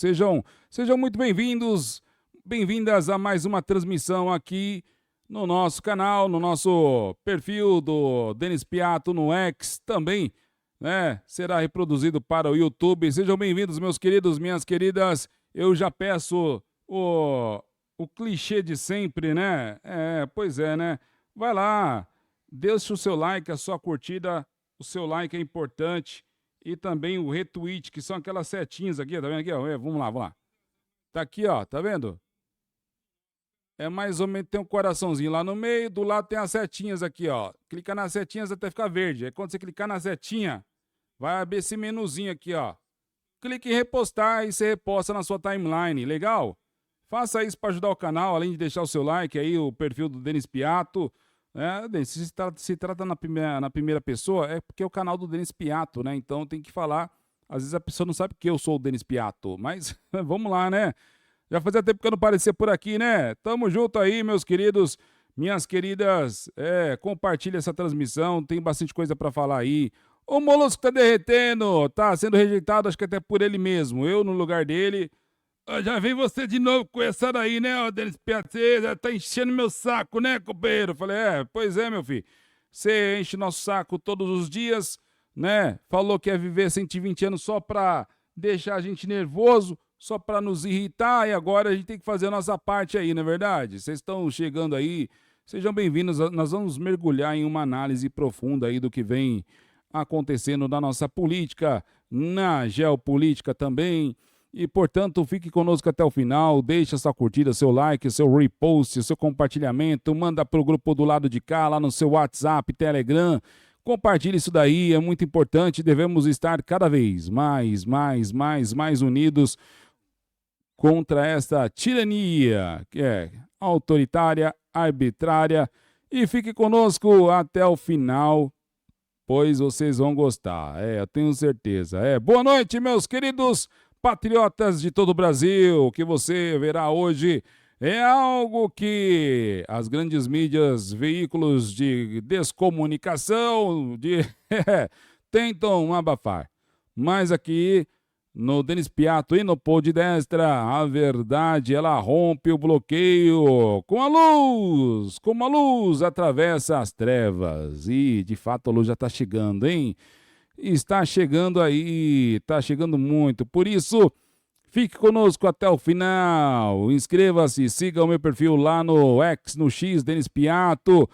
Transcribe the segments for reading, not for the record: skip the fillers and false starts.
Sejam muito bem-vindos, bem-vindas a mais uma transmissão aqui no nosso canal, no nosso perfil do Denis Piatto no X também, né? Será reproduzido para o YouTube. Sejam bem-vindos, meus queridos, minhas queridas. Eu já peço o clichê de sempre, né? Pois é, né? Vai lá, deixe o seu like, a sua curtida, o seu like é importante. E também o retweet, que são aquelas setinhas aqui, tá vendo aqui? Ó? Vamos lá, vamos lá. Tá aqui, ó, tá vendo? É mais ou menos, tem um coraçãozinho lá no meio, do lado tem as setinhas aqui, ó. Clica nas setinhas até ficar verde. Aí quando você clicar na setinha, vai abrir esse menuzinho aqui, ó. Clique em repostar e você reposta na sua timeline, legal? Faça isso para ajudar o canal, além de deixar o seu like aí, o perfil do Denis Piatto. Se trata na primeira pessoa, é porque é o canal do Denis Piatto, né? Então tem que falar. Às vezes a pessoa não sabe que eu sou o Denis Piatto, mas vamos lá, né? Já fazia tempo que eu não aparecia por aqui, né? Tamo junto aí, meus queridos, minhas queridas. Compartilha essa transmissão, tem bastante coisa para falar aí. O Molusco tá derretendo, tá sendo rejeitado, acho que até por ele mesmo. Eu, no lugar dele. Já vem você de novo com essa daí, né, ó, Denis Piatto? Você já tá enchendo meu saco, né, companheiro? Falei, pois é, meu filho. Você enche nosso saco todos os dias, né? Falou que ia viver 120 anos só pra deixar a gente nervoso, só pra nos irritar, e agora a gente tem que fazer a nossa parte aí, não é verdade? Vocês estão chegando aí, sejam bem-vindos. Nós vamos mergulhar em uma análise profunda aí do que vem acontecendo na nossa política, na geopolítica também. E, portanto, fique conosco até o final, deixa sua curtida, seu like, seu repost, seu compartilhamento, manda para o grupo do lado de cá, lá no seu WhatsApp, Telegram, compartilhe isso daí, é muito importante, devemos estar cada vez mais unidos contra esta tirania, que é autoritária, arbitrária, e fique conosco até o final, pois vocês vão gostar, eu tenho certeza. Boa noite, meus queridos patriotas de todo o Brasil. O que você verá hoje é algo que as grandes mídias, veículos de descomunicação, tentam abafar. Mas aqui no Denis Piatto e no Pod Destra, a verdade, ela rompe o bloqueio com a luz atravessa as trevas. E de fato a luz já está chegando, hein? Está chegando aí, está chegando muito. Por isso, fique conosco até o final. Inscreva-se, siga o meu perfil lá no X, no X, Denis Piatto.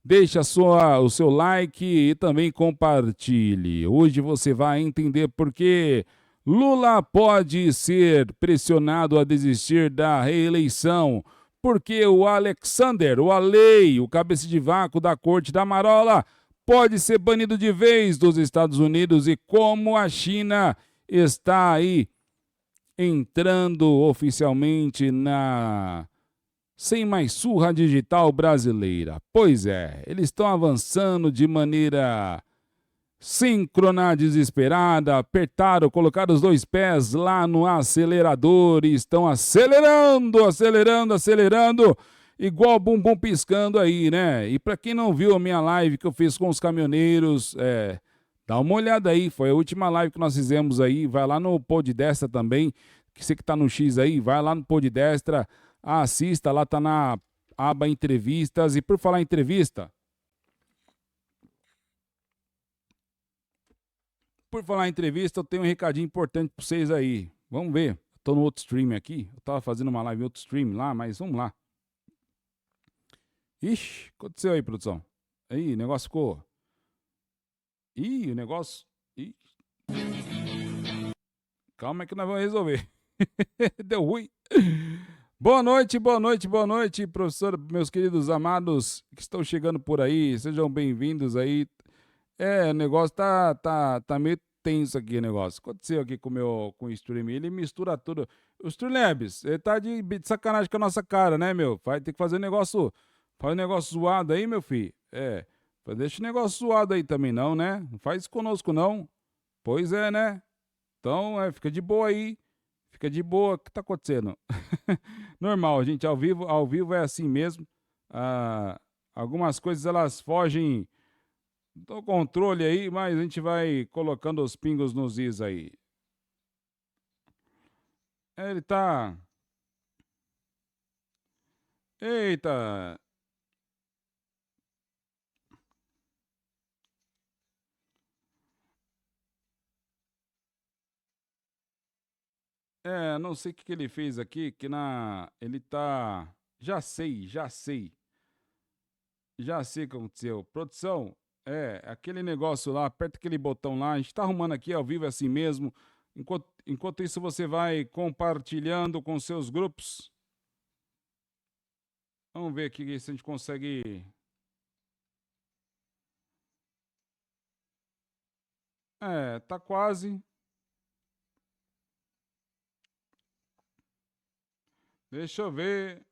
Deixe o seu like e também compartilhe. Hoje você vai entender por que Lula pode ser pressionado a desistir da reeleição. Porque o Alexander, o Alei, o cabeça de vácuo da corte da Marola, pode ser banido de vez dos Estados Unidos e como a China está aí entrando oficialmente na sem mais surra digital brasileira. Pois é, eles estão avançando de maneira síncrona, desesperada, apertaram, colocaram os dois pés lá no acelerador e estão acelerando, igual bumbum piscando aí, né? E para quem não viu a minha live que eu fiz com os caminhoneiros, dá uma olhada aí, foi a última live que nós fizemos aí, vai lá no Pod Destra também, que você que tá no X aí, vai lá no Pod Destra, assista, lá tá na aba entrevistas. E por falar em entrevista, eu tenho um recadinho importante para vocês aí. Vamos ver, tô no outro stream aqui, eu tava fazendo uma live em outro stream lá, mas vamos lá. Ixi, aconteceu aí, produção. Aí, o negócio ficou. Ih, o negócio. Ih. Calma que nós vamos resolver. Deu ruim. Boa noite, professor, meus queridos amados que estão chegando por aí. Sejam bem-vindos aí. O negócio tá meio tenso aqui, o negócio. Aconteceu aqui com o stream. Ele mistura tudo. O Streamlabs, ele tá de sacanagem com a nossa cara, né, meu? Vai ter que fazer um negócio. Faz um negócio zoado aí, meu filho. Deixa o negócio zoado aí também não, né? Não faz isso conosco, não. Pois é, né? Então, fica de boa aí. Fica de boa. O que tá acontecendo? Normal, gente. Ao vivo é assim mesmo. Algumas coisas, elas fogem do controle aí, mas a gente vai colocando os pingos nos is aí. Ele tá. Eita! Não sei o que que ele fez aqui, que na. Ele tá. Já sei, já sei. Já sei o que aconteceu. Produção, aquele negócio lá, aperta aquele botão lá. A gente tá arrumando aqui ao vivo assim mesmo. Enquanto isso, você vai compartilhando com seus grupos. Vamos ver aqui se a gente consegue. Tá quase. Deixa eu ver.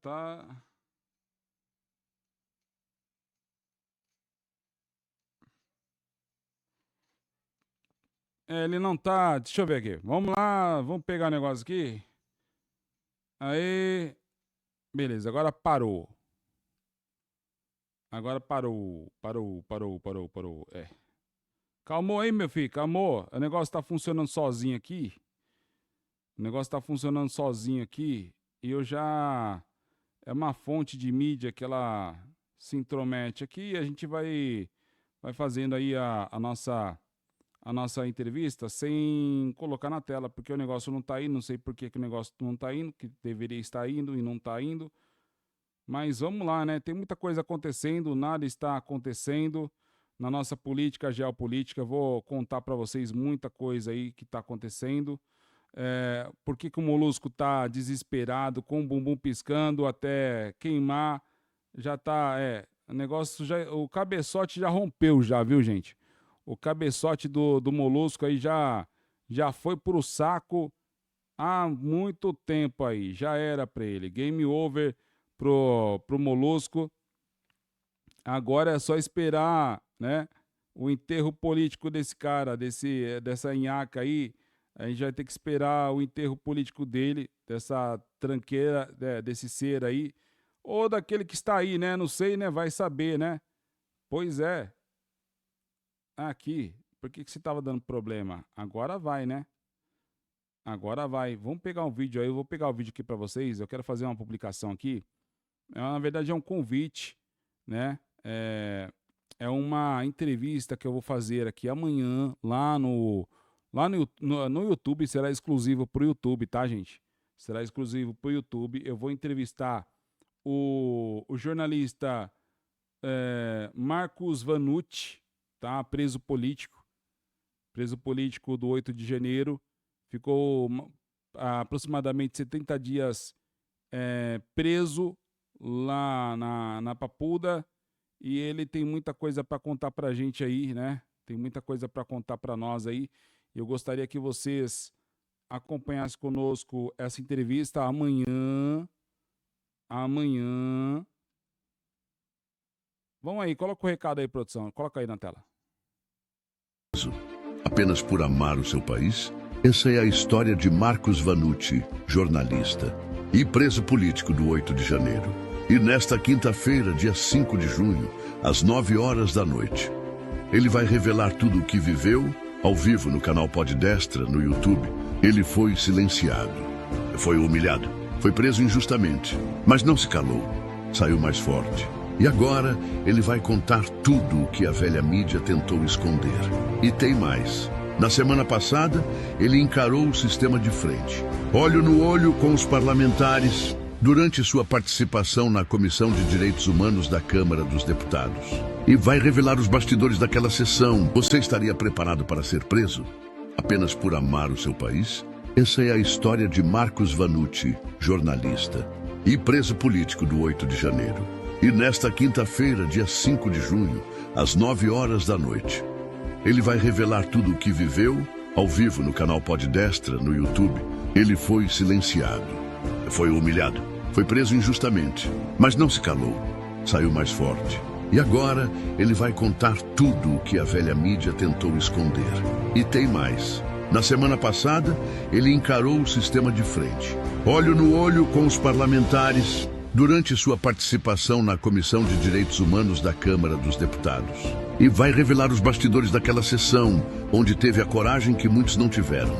Tá. Ele não tá. Deixa eu ver aqui. Vamos lá, vamos pegar o negócio aqui. Aí. Beleza, agora parou. Agora parou. Parou. Calmou aí, meu filho, calmou. O negócio tá funcionando sozinho aqui. O negócio tá funcionando sozinho aqui. E eu já. É uma fonte de mídia que ela se intromete aqui. E a gente vai fazendo aí a nossa entrevista sem colocar na tela, porque o negócio não tá indo. Não sei por que o negócio não tá indo, que deveria estar indo e não tá indo. Mas vamos lá, né? Tem muita coisa acontecendo, nada está acontecendo na nossa política, geopolítica. Vou contar para vocês muita coisa aí que está acontecendo. Por que o Molusco está desesperado, com o bumbum piscando até queimar? Já tá, o negócio o cabeçote já rompeu já, viu, gente? O cabeçote do Molusco aí já foi pro saco há muito tempo aí. Já era para ele. Game over pro Molusco. Agora é só esperar, né, o enterro político desse cara, dessa nhaca aí. A gente vai ter que esperar o enterro político dele, dessa tranqueira, desse ser aí, ou daquele que está aí, né? Não sei, né? Vai saber, né? Pois é. Aqui, por que você estava dando problema? Agora vai, né? Agora vai. Vamos pegar um vídeo aí, eu vou pegar o vídeo aqui para vocês. Eu quero fazer uma publicação aqui. Na verdade, é um convite, né? É uma entrevista que eu vou fazer aqui amanhã lá no YouTube. Será exclusivo para o YouTube, tá, gente? Será exclusivo para o YouTube. Eu vou entrevistar o jornalista Marcos Vanucci, tá? Preso político do 8 de janeiro. Ficou aproximadamente 70 dias preso lá na Papuda, e ele tem muita coisa para contar pra gente aí, né? Tem muita coisa para contar para nós aí. Eu gostaria que vocês acompanhassem conosco essa entrevista amanhã. Vamos aí, coloca o recado aí, produção. Coloca aí na tela. Apenas por amar o seu país? Essa é a história de Marcos Vanucci, jornalista e preso político do 8 de janeiro. E nesta quinta-feira, dia 5 de junho, às 9 horas da noite, ele vai revelar tudo o que viveu ao vivo no canal Poddestra, no YouTube. Ele foi silenciado, foi humilhado, foi preso injustamente, mas não se calou, saiu mais forte. E agora ele vai contar tudo o que a velha mídia tentou esconder. E tem mais. Na semana passada, ele encarou o sistema de frente, olho no olho com os parlamentares, durante sua participação na Comissão de Direitos Humanos da Câmara dos Deputados. E vai revelar os bastidores daquela sessão. Você estaria preparado para ser preso? Apenas por amar o seu país? Essa é a história de Marcos Vanucci, jornalista e preso político do 8 de janeiro. E nesta quinta-feira, dia 5 de junho, às 9 horas da noite, ele vai revelar tudo o que viveu ao vivo no canal Poddestra, no YouTube. Ele foi silenciado, foi humilhado, foi preso injustamente, mas não se calou, saiu mais forte. E agora ele vai contar tudo o que a velha mídia tentou esconder. E tem mais. Na semana passada, ele encarou o sistema de frente, olho no olho com os parlamentares, durante sua participação na Comissão de Direitos Humanos da Câmara dos Deputados. E vai revelar os bastidores daquela sessão, onde teve a coragem que muitos não tiveram.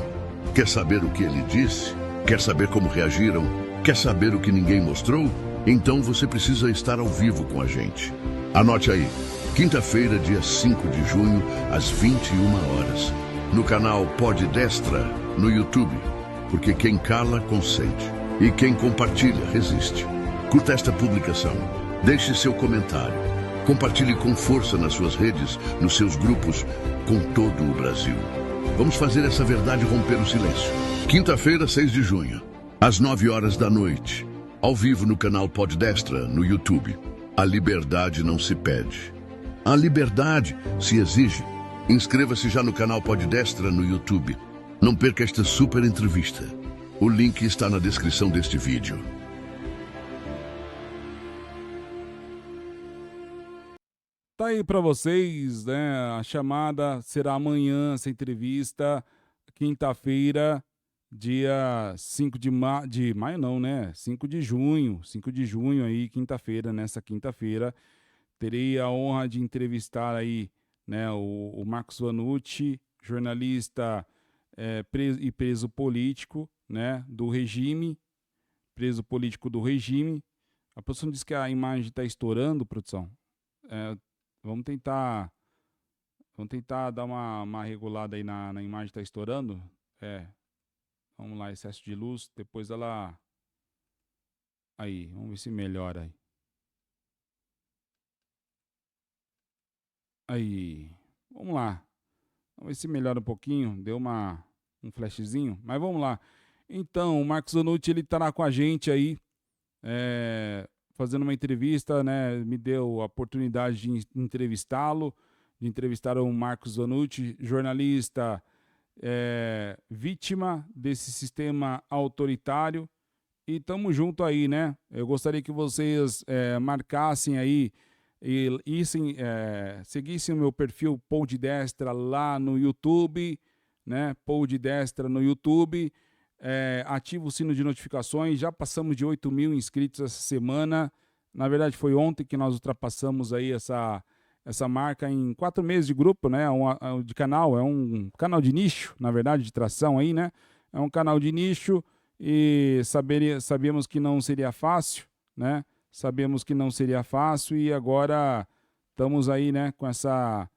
Quer saber o que ele disse? Quer saber como reagiram? Quer saber o que ninguém mostrou? Então você precisa estar ao vivo com a gente. Anote aí, quinta-feira, dia 5 de junho, às 21 horas, no canal Pod Destra, no YouTube, porque quem cala, consente, e quem compartilha, resiste. Curta esta publicação, deixe seu comentário, compartilhe com força nas suas redes, nos seus grupos, com todo o Brasil. Vamos fazer essa verdade romper o silêncio. Quinta-feira, 6 de junho, às 9 horas da noite, ao vivo no canal Pod Destra, no YouTube. A liberdade não se pede. A liberdade se exige. Inscreva-se já no canal Pod Destra no YouTube. Não perca esta super entrevista. O link está na descrição deste vídeo. Tá aí para vocês, né? A chamada será amanhã, essa entrevista, quinta-feira, dia 5 de maio, não, né? 5 de junho, 5 de junho aí, quinta-feira, nessa quinta-feira, terei a honra de entrevistar aí, né, o Marcos Vanucci, jornalista preso político, né, do regime, preso político do regime. A produção diz que a imagem está estourando, produção. Vamos tentar dar uma regulada aí na imagem, está estourando. Vamos lá, excesso de luz, depois ela... Aí, vamos ver se melhora aí. Aí, vamos lá. Vamos ver se melhora um pouquinho, deu um flashzinho, mas vamos lá. Então, o Marcos Vanucci, ele estará com a gente aí, fazendo uma entrevista, né? Me deu a oportunidade de entrevistá-lo, de entrevistar o Marcos Vanucci, jornalista, vítima desse sistema autoritário, e estamos junto aí, né? Eu gostaria que vocês marcassem aí e seguissem o meu perfil Pod Destra lá no YouTube, né? Pod Destra no YouTube, ativa o sino de notificações. Já passamos de 8.000 inscritos essa semana. Na verdade, foi ontem que nós ultrapassamos aí essa marca em 4 meses de grupo, né? De canal, é um canal de nicho, na verdade, de tração aí, né? É um canal de nicho e sabíamos que não seria fácil, né? Sabemos que não seria fácil e agora estamos aí, né, com essa...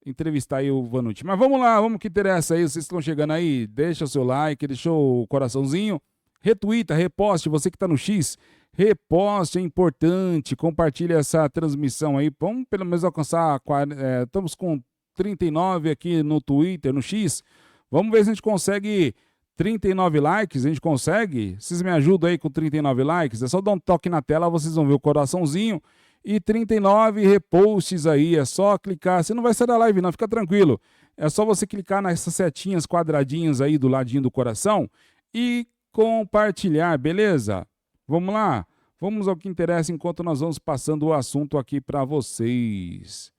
entrevistar aí o Vanucci. Mas vamos lá, vamos que interessa aí. Vocês estão chegando aí, deixa o seu like, deixa o coraçãozinho, retuita, reposte, você que está no X, reposte, é importante, compartilha essa transmissão aí. Vamos pelo menos alcançar, estamos com 39 aqui no Twitter, no X. Vamos ver se a gente consegue 39 likes, a gente consegue? Vocês me ajudam aí com 39 likes? É só dar um toque na tela, vocês vão ver o coraçãozinho. E 39 reposts aí, é só clicar. Você não vai sair da live não, fica tranquilo. É só você clicar nessas setinhas quadradinhas aí do ladinho do coração e compartilhar, beleza? Vamos lá? Vamos ao que interessa enquanto nós vamos passando o assunto aqui para vocês.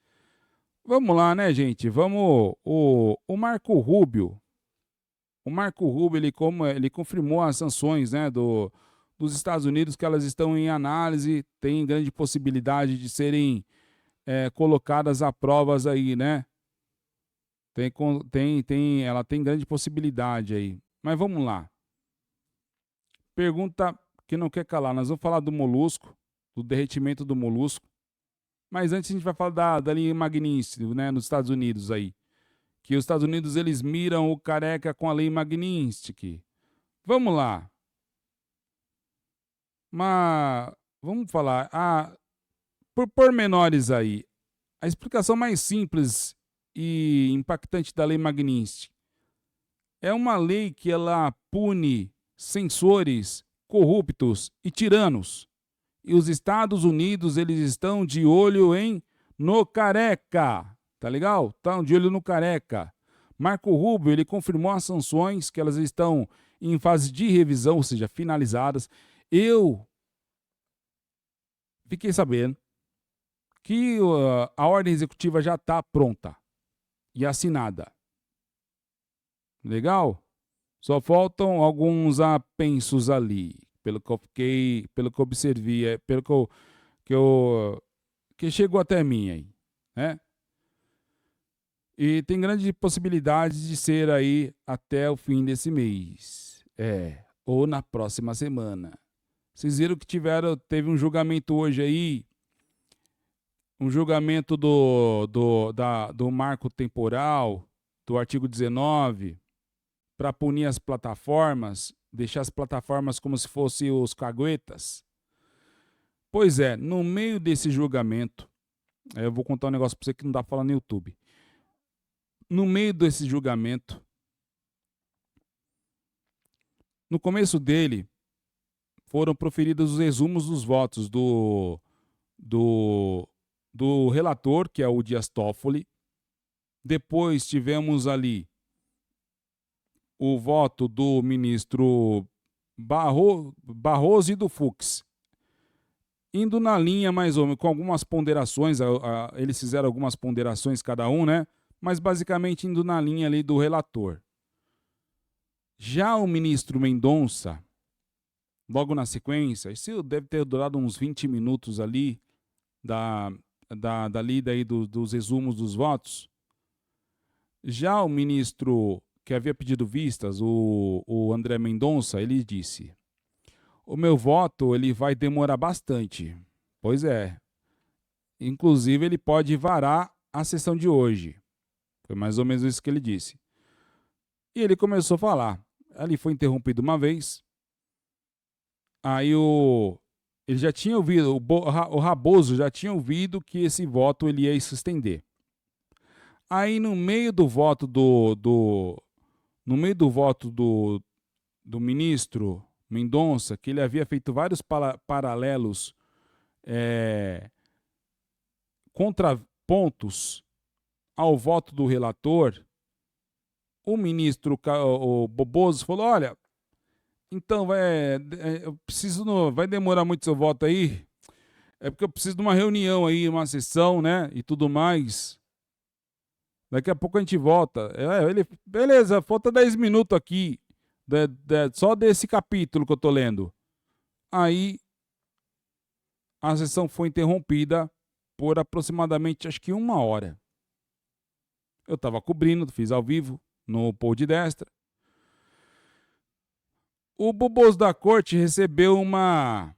Vamos lá, né, gente? Vamos... O Marco Rubio... O Marco Rubio, ele confirmou as sanções, né, dos Estados Unidos, que elas estão em análise, tem grande possibilidade de serem colocadas a provas aí, né? Ela tem grande possibilidade aí. Mas vamos lá. Pergunta que não quer calar. Nós vamos falar do molusco, do derretimento do molusco. Mas antes a gente vai falar da Lei Magnitsky, né, nos Estados Unidos aí. Que os Estados Unidos, eles miram o careca com a Lei Magnitsky. Vamos lá. Mas vamos falar, por pormenores aí, a explicação mais simples e impactante da Lei Magnitsky é uma lei que ela pune censores, corruptos e tiranos. E os Estados Unidos, eles estão de olho no careca, tá legal? Estão de olho no careca. Marco Rubio, ele confirmou as sanções, que elas estão em fase de revisão, ou seja, finalizadas. Eu fiquei sabendo que a ordem executiva já está pronta e assinada. Legal? Só faltam alguns apensos ali, pelo que eu fiquei, pelo que eu observei, pelo que chegou até mim aí, né? E tem grande possibilidade de ser aí até o fim desse mês. Ou na próxima semana. Vocês viram que teve um julgamento hoje aí, um julgamento do marco temporal, do artigo 19, para punir as plataformas, deixar as plataformas como se fossem os caguetas. Pois é, no meio desse julgamento, eu vou contar um negócio para você que não dá para falar no YouTube. No meio desse julgamento, no começo dele, foram proferidos os resumos dos votos do relator, que é o Dias Toffoli. Depois tivemos ali o voto do ministro Barroso e do Fux. Indo na linha mais ou menos, com algumas ponderações, eles fizeram algumas ponderações cada um, né? Mas basicamente indo na linha ali do relator. Já o ministro Mendonça, logo na sequência, isso deve ter durado uns 20 minutos ali, da lida aí dos resumos dos votos. Já o ministro que havia pedido vistas, o André Mendonça, ele disse: o meu voto ele vai demorar bastante. Pois é. Inclusive, ele pode varar a sessão de hoje. Foi mais ou menos isso que ele disse. E ele começou a falar. Ali foi interrompido uma vez. Aí ele já tinha ouvido, o Raposo já tinha ouvido que esse voto ele ia se estender. Aí no meio do voto do ministro Mendonça, que ele havia feito vários paralelos, contrapontos ao voto do relator, o ministro, o Boboso, falou: olha, então eu preciso, vai demorar muito seu voto aí, porque eu preciso de uma reunião aí, uma sessão, né, e tudo mais. Daqui a pouco a gente volta. Beleza, falta 10 minutos aqui, só desse capítulo que eu tô lendo. Aí, a sessão foi interrompida por aproximadamente, acho que 1 hora. Eu estava cobrindo, fiz ao vivo, no Pôr de Destra. O Boboso da Corte recebeu uma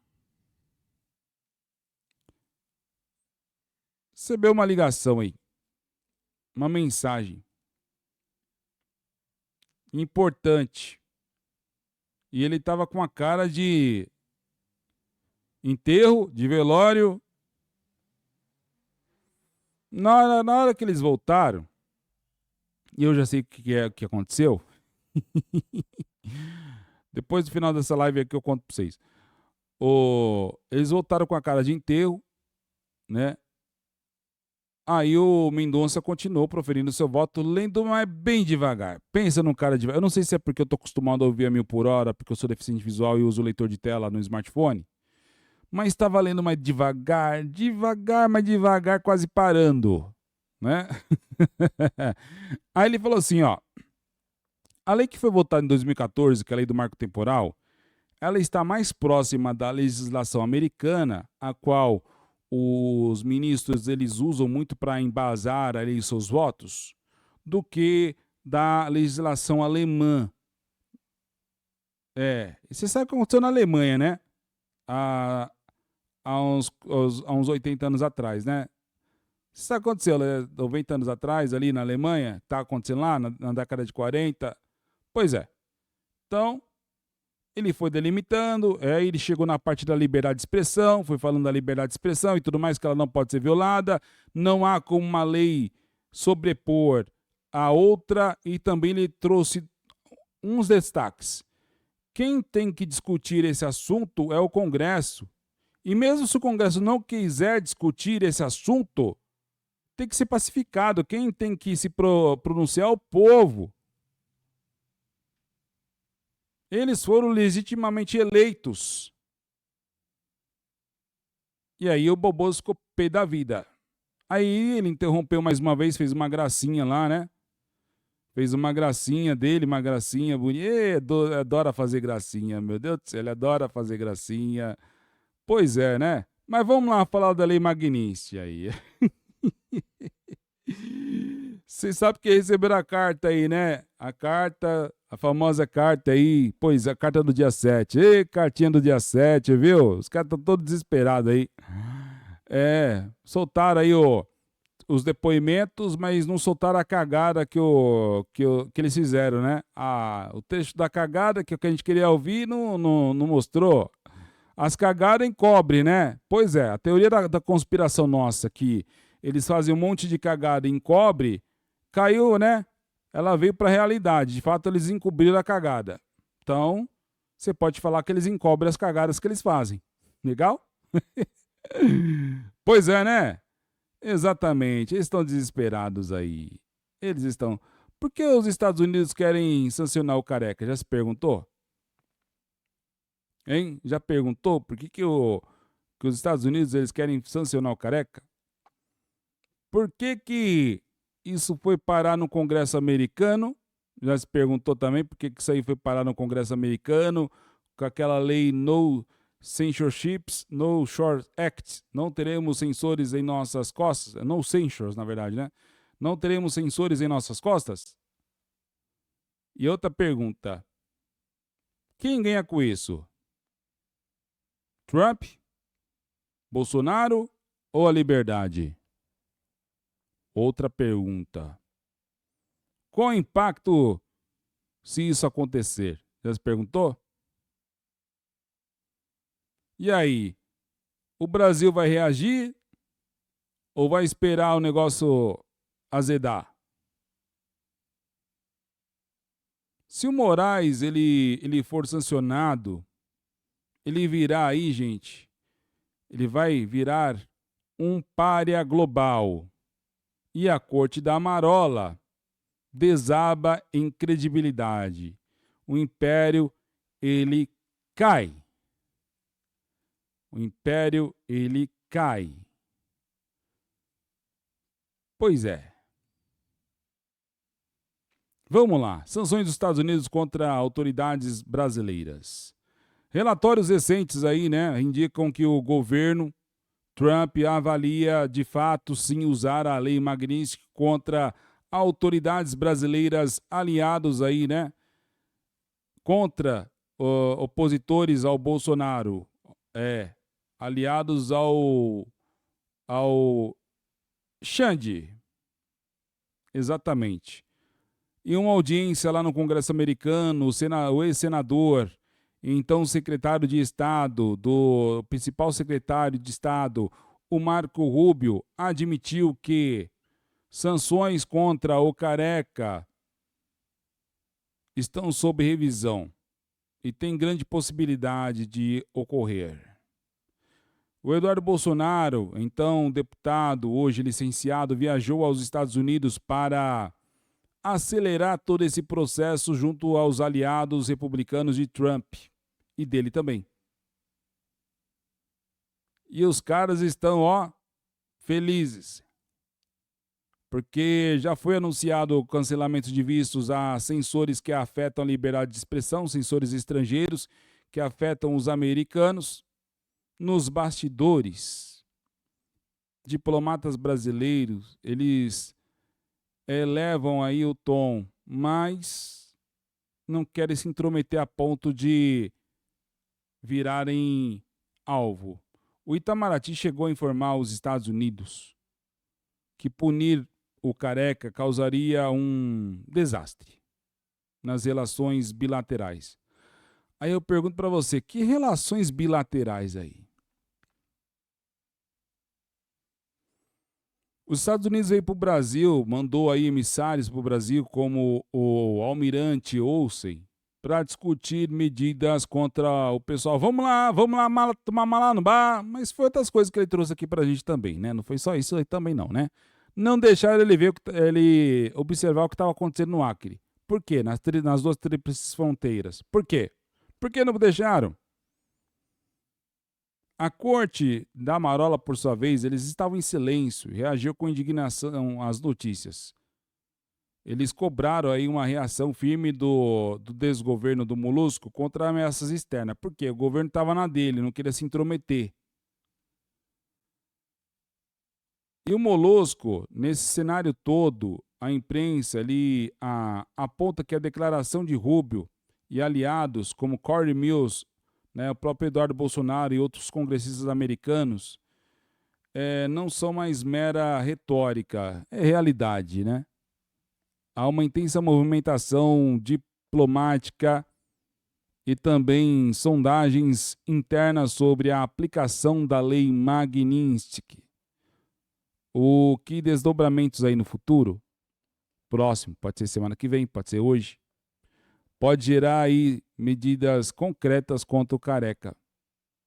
ligação aí. Uma mensagem importante. E ele estava com a cara de enterro, de velório. Na hora que eles voltaram, e eu já sei o que aconteceu. Depois do final dessa live aqui eu conto para vocês. Eles voltaram com a cara de enterro, né? Aí o Mendonça continuou proferindo seu voto, lendo, mas bem devagar. Pensa num cara devagar. Eu não sei se é porque eu tô acostumado a ouvir a 1000 por hora, porque eu sou deficiente visual e uso o leitor de tela no smartphone. Mas estava lendo mais devagar, mas devagar, quase parando, né? Aí ele falou assim, ó: a lei que foi votada em 2014, que é a lei do marco temporal, ela está mais próxima da legislação americana, a qual os ministros eles usam muito para embasar ali seus votos, do que da legislação alemã. E você sabe o que aconteceu na Alemanha, né? Há uns 80 anos atrás, né? Isso aconteceu 90 anos atrás ali na Alemanha, está acontecendo lá na década de 40. Pois é. Então, ele foi delimitando, aí ele chegou na parte da liberdade de expressão, foi falando da liberdade de expressão e tudo mais, que ela não pode ser violada, não há como uma lei sobrepor a outra, e também ele trouxe uns destaques. Quem tem que discutir esse assunto é o Congresso, e mesmo se o Congresso não quiser discutir esse assunto, tem que ser pacificado, quem tem que se pronunciar é o povo. Eles foram legitimamente eleitos. E aí o Boboso ficou pé da vida. Aí ele interrompeu mais uma vez, fez uma gracinha lá, né? Fez uma gracinha dele, uma gracinha bonita. Adora fazer gracinha, meu Deus do céu, ele adora fazer gracinha. Pois é, né? Mas vamos lá falar da Lei Magnícia aí. Vocês sabem que receberam a carta aí, né? A carta, a famosa carta aí. Pois, a carta do dia 7. Ê, cartinha do dia 7, viu? Os caras estão todos desesperados aí. Soltaram aí os depoimentos, mas não soltaram a cagada que eles fizeram, né? O trecho da cagada que a gente queria ouvir não mostrou. As cagadas encobre, né? Pois é, a teoria da conspiração nossa, que eles fazem um monte de cagada e encobre, caiu, né? Ela veio para a realidade. De fato, eles encobriram a cagada. Então, você pode falar que eles encobrem as cagadas que eles fazem. Legal? Pois é, né? Exatamente. Eles estão desesperados aí. Eles estão. Por que os Estados Unidos querem sancionar o careca? Já se perguntou? Hein? Já perguntou por que os Estados Unidos eles querem sancionar o careca? Por que isso foi parar no Congresso americano? Já se perguntou também por que isso aí foi parar no Congresso americano, com aquela lei No Censorships, No Short Act. Não teremos censores em nossas costas. No Censors, na verdade, né? Não teremos censores em nossas costas? E outra pergunta. Quem ganha com isso? Trump? Bolsonaro ou a liberdade? Outra pergunta. Qual o impacto se isso acontecer? Já se perguntou? E aí? O Brasil vai reagir ou vai esperar o negócio azedar? Se o Moraes ele for sancionado, ele virá aí, gente, ele vai virar um pária global. E a corte da Marola desaba em credibilidade. O império, ele cai. O império, ele cai. Pois é. Vamos lá. Sanções dos Estados Unidos contra autoridades brasileiras. Relatórios recentes aí, né, indicam que o governo Trump avalia, de fato, sim, usar a lei Magnitsky contra autoridades brasileiras aliados aí, né? Contra opositores ao Bolsonaro. Aliados ao Xande. Exatamente. Em uma audiência lá no Congresso americano, o ex-senador, então secretário de Estado, do principal secretário de Estado, o Marco Rubio, admitiu que sanções contra o careca estão sob revisão e tem grande possibilidade de ocorrer. O Eduardo Bolsonaro, então deputado, hoje licenciado, viajou aos Estados Unidos para acelerar todo esse processo junto aos aliados republicanos de Trump e dele também. E os caras estão, felizes. Porque já foi anunciado o cancelamento de vistos a censores que afetam a liberdade de expressão, censores estrangeiros que afetam os americanos. Nos bastidores, diplomatas brasileiros, eles elevam aí o tom, mas não querem se intrometer a ponto de virarem alvo. O Itamaraty chegou a informar aos Estados Unidos que punir o careca causaria um desastre nas relações bilaterais. Aí eu pergunto para você, que relações bilaterais aí? Os Estados Unidos veio para o Brasil, mandou aí emissários para o Brasil, como o almirante Olsen, para discutir medidas contra o pessoal. Vamos lá, tomar malá no bar. Mas foi outras coisas que ele trouxe aqui para a gente também, né? Não foi só isso aí também não, né? Não deixaram ele observar o que estava acontecendo no Acre. Por quê? Nas duas tríplices fronteiras. Por quê? Por que não deixaram? A corte da Marola, por sua vez, eles estavam em silêncio e reagiu com indignação às notícias. eles cobraram aí uma reação firme do desgoverno do Molusco contra ameaças externas. Por quê? O governo estava na dele, não queria se intrometer. E o Molusco, nesse cenário todo, a imprensa ali aponta que a declaração de Rubio e aliados, como Corey Mills, né, o próprio Eduardo Bolsonaro e outros congressistas americanos, não são mais mera retórica, é realidade, né? Há uma intensa movimentação diplomática e também sondagens internas sobre a aplicação da lei Magnitsky. O que desdobramentos aí no futuro, próximo, pode ser semana que vem, pode ser hoje, pode gerar aí medidas concretas contra o Careca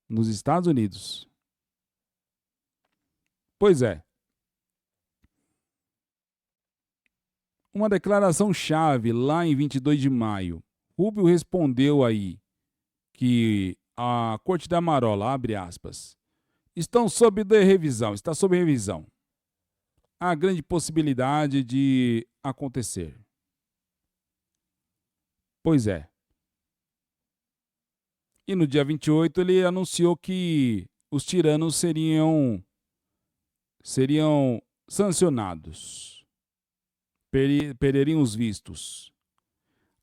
nos Estados Unidos. Pois é. Uma declaração chave lá em 22 de maio. Rubio respondeu aí que a Corte da Marola, abre aspas, está sob revisão. Há grande possibilidade de acontecer. Pois é. E no dia 28 ele anunciou que os tiranos seriam sancionados. Perderiam os vistos.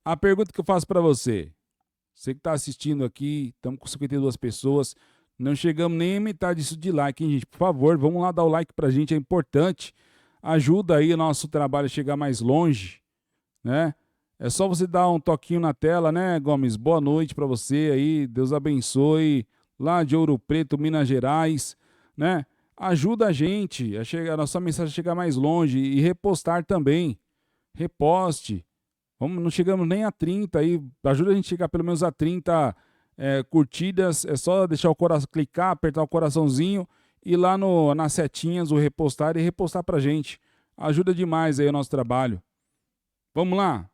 A pergunta que eu faço para você que está assistindo aqui, estamos com 52 pessoas, não chegamos nem a metade disso de like, hein, gente? Por favor, vamos lá dar o like pra gente, é importante. Ajuda aí o nosso trabalho a chegar mais longe, né? É só você dar um toquinho na tela, né, Gomes? Boa noite para você aí, Deus abençoe. Lá de Ouro Preto, Minas Gerais, né? Ajuda a gente a nossa mensagem a chegar mais longe e repostar também. Reposte. Não chegamos nem a 30 aí, ajuda a gente a chegar pelo menos a 30 curtidas, é só deixar o coração, clicar, apertar o coraçãozinho e lá nas setinhas o repostar e repostar pra gente. Ajuda demais aí o nosso trabalho. Vamos lá.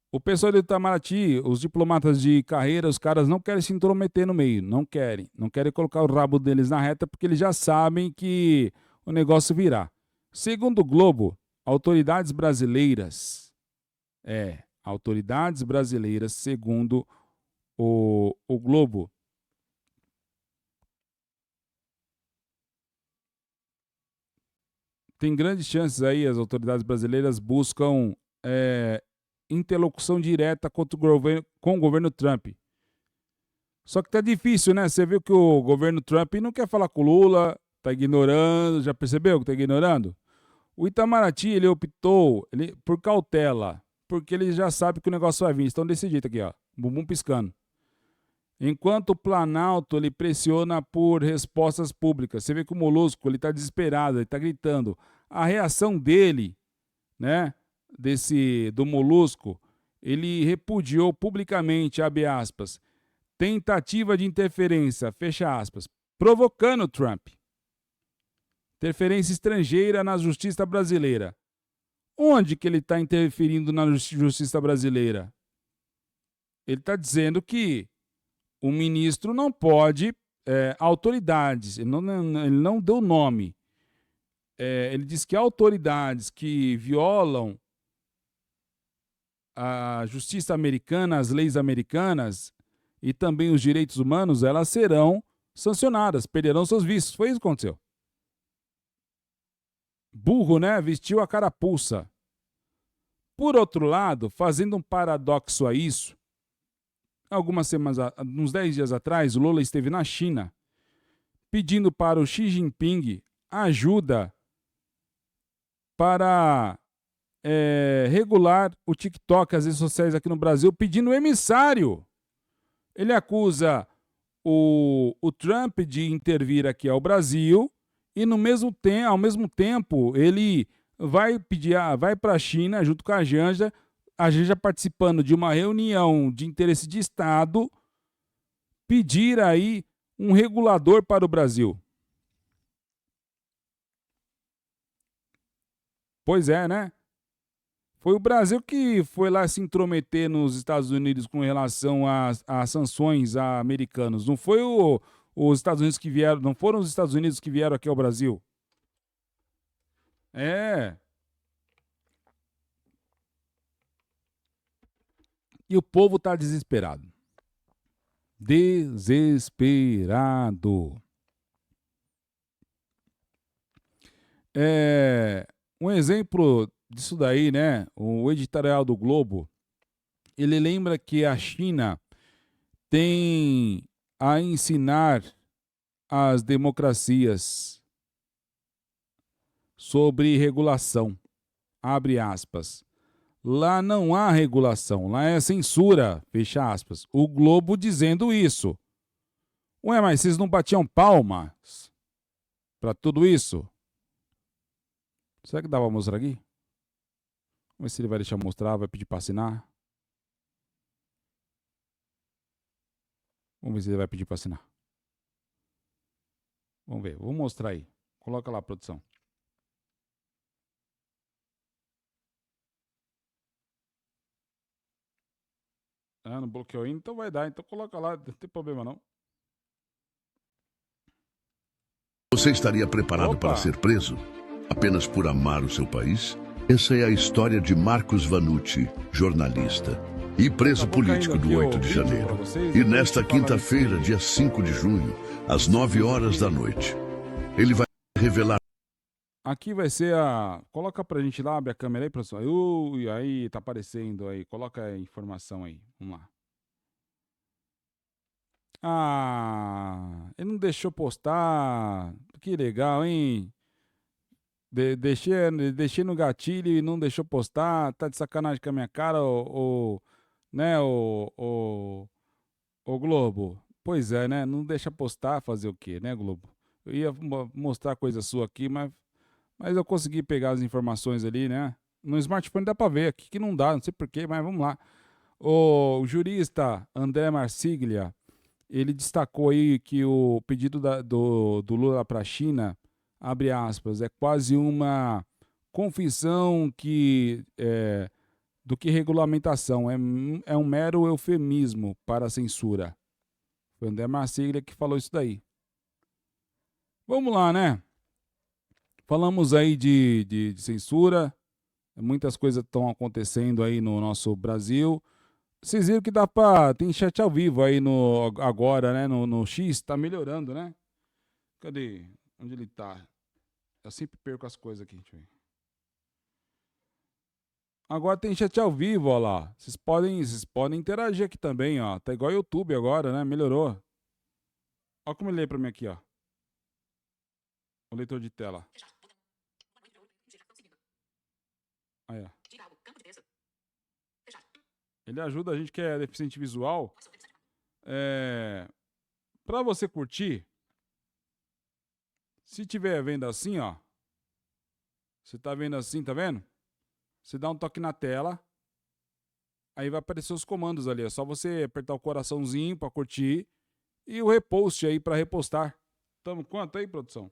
O pessoal do Itamaraty, os diplomatas de carreira, os caras não querem se intrometer no meio, não querem colocar o rabo deles na reta porque eles já sabem que o negócio virá. Segundo o Globo, autoridades brasileiras, segundo o Globo, tem grandes chances aí, as autoridades brasileiras buscam interlocução direta com o governo Trump. Só que tá difícil, né? Você viu que o governo Trump não quer falar com o Lula, tá ignorando, já percebeu que tá ignorando? O Itamaraty, ele optou por cautela, porque ele já sabe que o negócio vai vir. Estão desse jeito aqui, ó, bumbum piscando. Enquanto o Planalto, ele pressiona por respostas públicas. Você vê que o Molusco, ele tá desesperado, ele tá gritando. A reação dele, né, do Molusco, ele repudiou publicamente, abre aspas, tentativa de interferência, fecha aspas, provocando Trump. Interferência estrangeira na justiça brasileira. Onde que ele está interferindo na justiça brasileira? Ele está dizendo que o ministro não pode, autoridades, ele não deu nome. Ele diz que autoridades que violam a justiça americana, as leis americanas e também os direitos humanos, elas serão sancionadas, perderão seus vistos. Foi isso que aconteceu. Burro, né? Vestiu a carapuça. Por outro lado, fazendo um paradoxo a isso, algumas semanas, uns 10 dias atrás, o Lula esteve na China pedindo para o Xi Jinping ajuda para regular o TikTok, as redes sociais aqui no Brasil, pedindo emissário. Ele acusa o Trump de intervir aqui ao Brasil e ao mesmo tempo ele vai para a China junto com a Janja participando de uma reunião de interesse de Estado, pedir aí um regulador para o Brasil. Pois é, né? Foi o Brasil que foi lá se intrometer nos Estados Unidos com relação às sanções a americanos. Não foi os Estados Unidos que vieram, não foram os Estados Unidos que vieram aqui ao Brasil. E o povo está desesperado. Desesperado. Um exemplo disso daí, né? O editorial do Globo, ele lembra que a China tem a ensinar as democracias sobre regulação. Abre aspas. Lá não há regulação, lá é censura, fecha aspas. O Globo dizendo isso. Ué, mas vocês não batiam palmas para tudo isso? Será que dá pra mostrar aqui? Vamos ver se ele vai deixar mostrar, vai pedir pra assinar. Vamos ver se ele vai pedir pra assinar. Vamos ver, vou mostrar aí. Coloca lá, produção. Ah, não bloqueou ainda, então vai dar. Então coloca lá, não tem problema não. Você estaria preparado Opa! para ser preso? Apenas por amar o seu país? Essa é a história de Marcos Vanucci, jornalista e preso político do 8 de janeiro. E nesta quinta-feira, dia 5 de junho, às 9 horas da noite, ele vai revelar. Aqui vai ser a... Coloca pra gente lá, abre a câmera aí, pessoal. Ui, aí, tá aparecendo aí. Coloca a informação aí. Vamos lá. Ah, ele não deixou postar. Que legal, hein? Deixei no gatilho e não deixou postar. Tá de sacanagem com a minha cara, né, o Globo. Pois é, né? Não deixa postar, fazer o quê, né, Globo? Eu ia mostrar coisa sua aqui, mas eu consegui pegar as informações ali, né? No smartphone dá pra ver, aqui que não dá, não sei porquê, mas vamos lá. O jurista André Marsiglia, ele destacou aí que o pedido do Lula para a China, abre aspas, é quase uma confissão do que regulamentação, é um mero eufemismo para a censura. Foi o André Marsiglia que falou isso daí. Vamos lá, né? Falamos aí de censura, muitas coisas estão acontecendo aí no nosso Brasil. Vocês viram que tem chat ao vivo aí agora, né? No X, tá melhorando, né? Cadê? Onde ele tá? Eu sempre perco as coisas aqui. Deixa eu ver. Agora tem chat ao vivo, ó lá. Vocês podem interagir aqui também, ó. Tá igual o YouTube agora, né? Melhorou. Ó como ele lê pra mim aqui, ó. O leitor de tela. Aí, ó. Ele ajuda a gente que é deficiente visual. Pra você curtir, se tiver vendo assim, ó. Você tá vendo assim, tá vendo? Você dá um toque na tela. Aí vai aparecer os comandos ali. É só você apertar o coraçãozinho pra curtir. E o repost aí pra repostar. Tamo quanto aí, produção?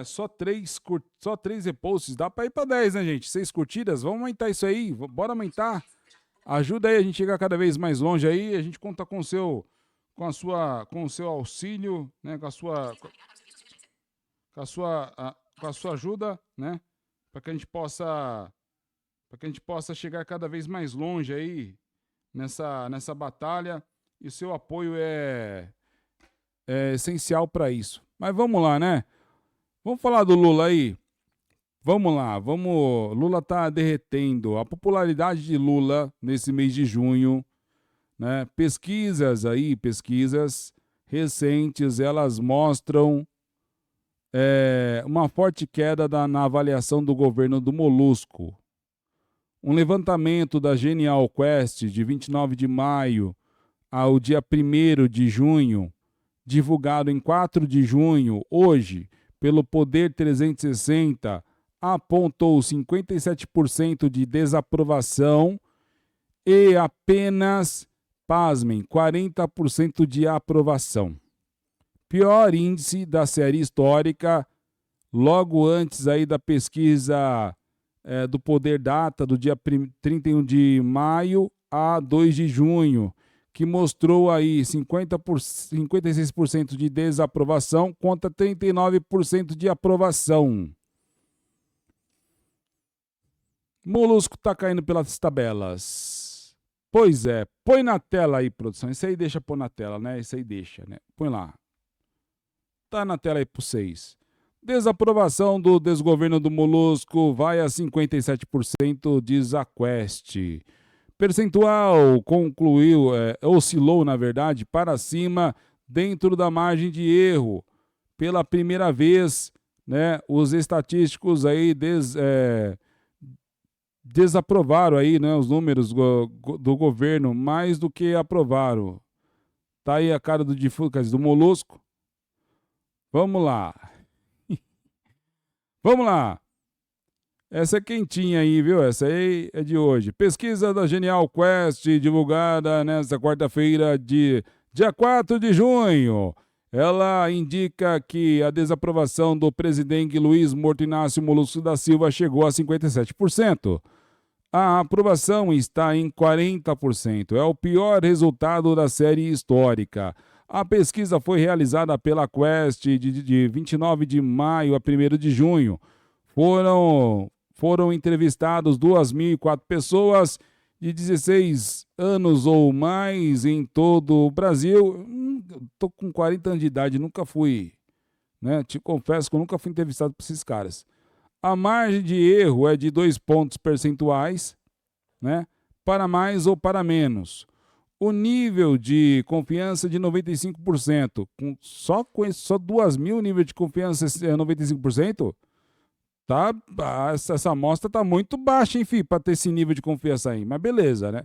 Só três reposts. Dá pra ir pra 10, né, gente? 6 curtidas. Vamos aumentar isso aí. Bora aumentar. Ajuda aí a gente chegar cada vez mais longe aí. A gente conta com o seu auxílio, né? Com a sua ajuda, né? Para que a gente possa chegar cada vez mais longe aí nessa batalha. E o seu apoio é essencial para isso. Mas vamos lá, né? Vamos falar do Lula aí? Vamos lá, Lula tá derretendo. A popularidade de Lula nesse mês de junho, né? Pesquisas recentes, elas mostram uma forte queda na avaliação do governo do Molusco. Um levantamento da Genial Quest de 29 de maio ao dia 1º de junho, divulgado em 4 de junho, hoje, pelo Poder 360, apontou 57% de desaprovação e apenas, pasmem, 40% de aprovação. Pior índice da série histórica, logo antes aí da pesquisa do Poder Data, do dia 31 de maio a 2 de junho, que mostrou aí 56% de desaprovação contra 39% de aprovação. Molusco tá caindo pelas tabelas. Pois é, põe na tela aí, produção. Isso aí deixa pôr na tela, né? Isso aí deixa, né? Põe lá. Tá na tela aí para vocês. Desaprovação do desgoverno do Molusco vai a 57%, diz a Quest. Percentual oscilou, na verdade, para cima, dentro da margem de erro. Pela primeira vez, né, os estatísticos aí desaprovaram aí, né, os números do governo mais do que aprovaram. Tá aí a cara do Molusco. Vamos lá. Vamos lá. Essa é quentinha aí, viu? Essa aí é de hoje. Pesquisa da Genial Quest, divulgada nesta quarta-feira, dia 4 de junho. Ela indica que a desaprovação do presidente Luiz Morto Inácio Molusco da Silva chegou a 57%. A aprovação está em 40%. É o pior resultado da série histórica. A pesquisa foi realizada pela Quest de 29 de maio a 1º de junho. Foram entrevistados 2.004 pessoas de 16 anos ou mais em todo o Brasil. Estou com 40 anos de idade, nunca fui, né? Te confesso que eu nunca fui entrevistado por esses caras. A margem de erro é de 2 pontos percentuais, né? Para mais ou para menos. O nível de confiança de 95%. Só 2.000 o nível de confiança é 95%? Tá, essa amostra tá muito baixa, enfim, para ter esse nível de confiança aí. Mas beleza, né?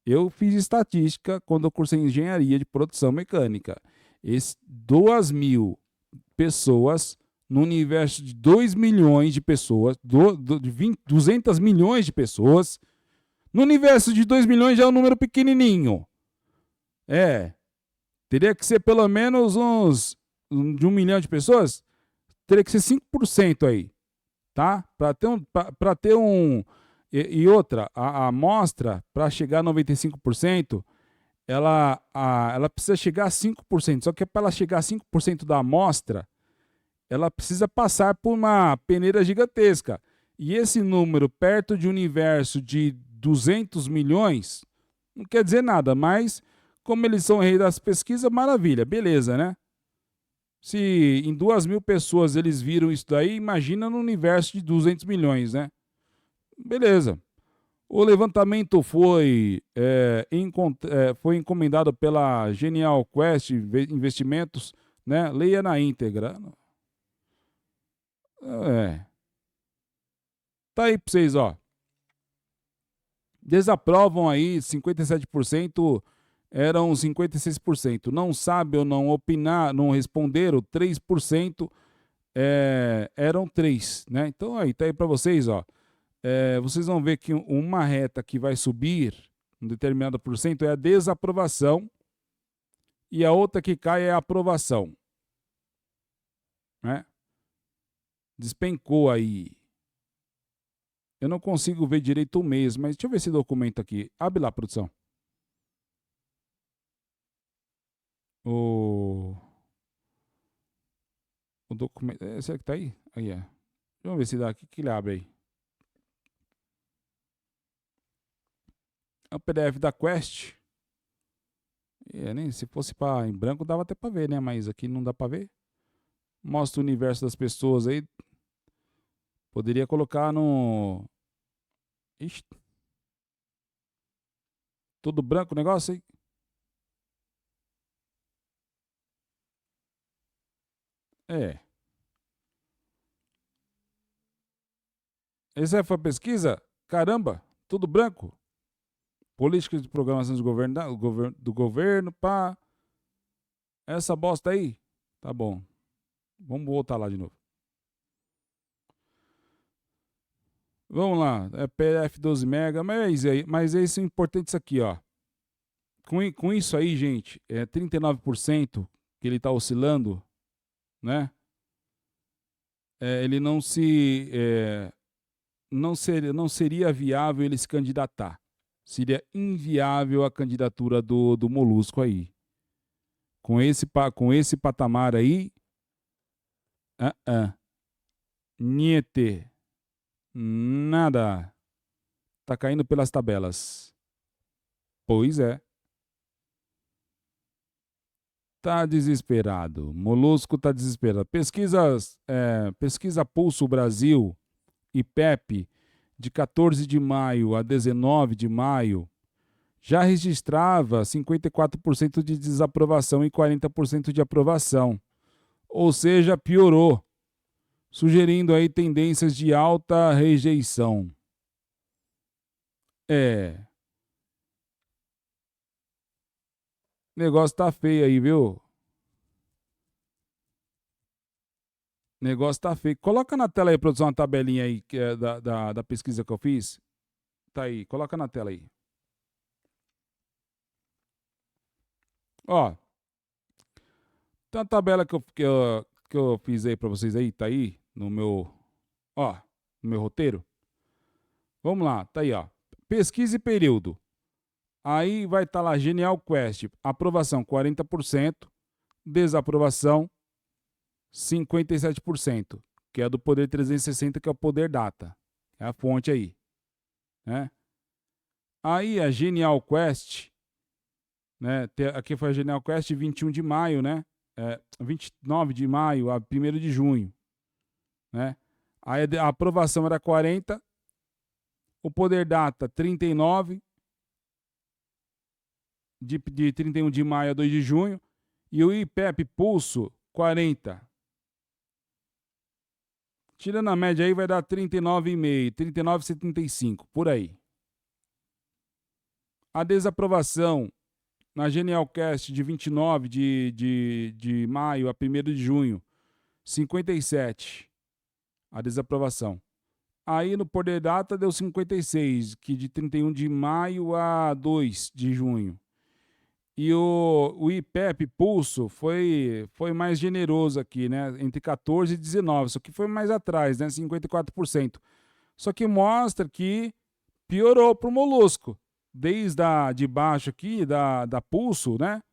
Eu fiz estatística quando eu cursei engenharia de produção mecânica. 2.000 pessoas no universo de 2 milhões de pessoas, 200 milhões de pessoas. No universo de 2 milhões já é um número pequenininho. Teria que ser pelo menos de 1 milhão de pessoas, teria que ser 5% aí, tá? Para ter um... E outra, a amostra, para chegar a 95%, ela precisa chegar a 5%. Só que para ela chegar a 5% da amostra, ela precisa passar por uma peneira gigantesca. E esse número, perto de um universo de 200 milhões, não quer dizer nada, mas como eles são rei das pesquisas, maravilha, beleza, né? Se em 2.000 pessoas eles viram isso daí, imagina no universo de 200 milhões, né? Beleza. O levantamento foi encomendado pela Genial Quest Investimentos, né? Leia na íntegra. Tá aí para vocês, ó. Desaprovam aí 57%, eram 56%. Não sabe ou não opinar, não responderam 3%, eram 3%, né? Então aí, tá aí para vocês, ó. Vocês vão ver que uma reta que vai subir um determinado porcento é a desaprovação e a outra que cai é a aprovação, né? Despencou aí. Eu não consigo ver direito o mês, mas deixa eu ver esse documento aqui. Abre lá, produção. O documento... será que tá aí? Aí é. Vamos ver se dá aqui que ele abre aí. É o PDF da Quest. Nem se fosse em branco dava até para ver, né? Mas aqui não dá para ver. Mostra o universo das pessoas aí. Poderia colocar no... Ixi. Tudo branco o negócio aí? Essa foi a pesquisa? Caramba, tudo branco. Políticas de programação do governo, pá. Essa bosta aí? Tá bom. Vamos voltar lá de novo. Vamos lá. É PDF 12 MB, mas é isso importante isso aqui, ó. Com isso aí, gente, 39% que ele está oscilando, né? Ele não seria viável ele se candidatar, seria inviável a candidatura do Molusco aí. Com esse patamar aí, niente, nada. Tá caindo pelas tabelas. Pois é. Tá desesperado. Molusco tá desesperado. Pesquisa Pulso Brasil, IPEP, de 14 de maio a 19 de maio, já registrava 54% de desaprovação e 40% de aprovação. Ou seja, piorou, sugerindo aí tendências de alta rejeição. O negócio tá feio aí, viu? O negócio tá feio. Coloca na tela aí, produção, uma tabelinha aí que é da pesquisa que eu fiz. Tá aí, coloca na tela aí. Ó, tem uma tabela que eu fiz aí pra vocês aí, tá aí no meu roteiro. Vamos lá, tá aí, ó. Pesquisa e período. Aí vai estar lá Genial Quest, aprovação 40%, desaprovação 57%, que é do Poder 360, que é o Poder Data. É a fonte aí, né? Aí a Genial Quest, né? Aqui foi a Genial Quest 21 de maio, né? 29 de maio a 1º de junho, né? Aí a aprovação era 40%, o Poder Data 39%, de 31 de maio a 2 de junho, e o IPEP Pulso 40%. Tirando a média aí vai dar 39,5%, 39,75%, por aí. A desaprovação na Genialcast de 29 de maio a 1º de junho, 57%. A desaprovação. Aí no Poder Data deu 56%, que de 31 de maio a 2 de junho. E o IPEP Pulso foi mais generoso aqui, né? Entre 14 e 19, só que foi mais atrás, né? 54%. Só que mostra que piorou para o Molusco. Desde de baixo aqui, da Pulso, né?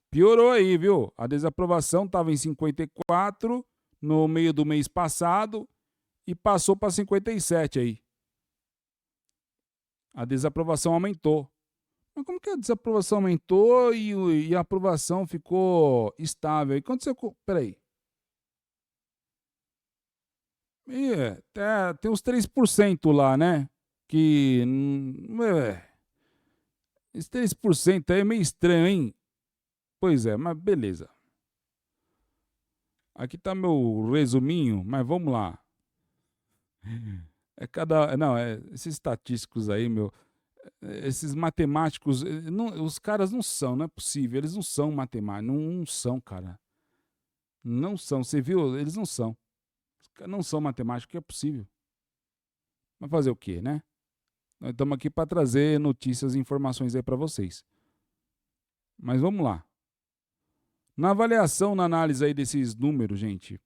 Piorou aí, viu? A desaprovação estava em 54 no meio do mês passado e passou para 57 aí. A desaprovação aumentou. Mas como que a desaprovação aumentou e a aprovação ficou estável? E quando você... Peraí. Tem uns 3% lá, né? Que... Esse 3% aí é meio estranho, hein? Pois é, mas beleza. Aqui tá meu resuminho, mas vamos lá. Esses estatísticos aí, esses matemáticos, os caras não são, não é possível, eles não são matemáticos, não são, cara. Não são, você viu? Eles não são. Os caras não são matemáticos, que é possível. Mas fazer o quê, né? Nós estamos aqui para trazer notícias e informações aí para vocês. Mas vamos lá. Na avaliação, na análise aí desses números, gente,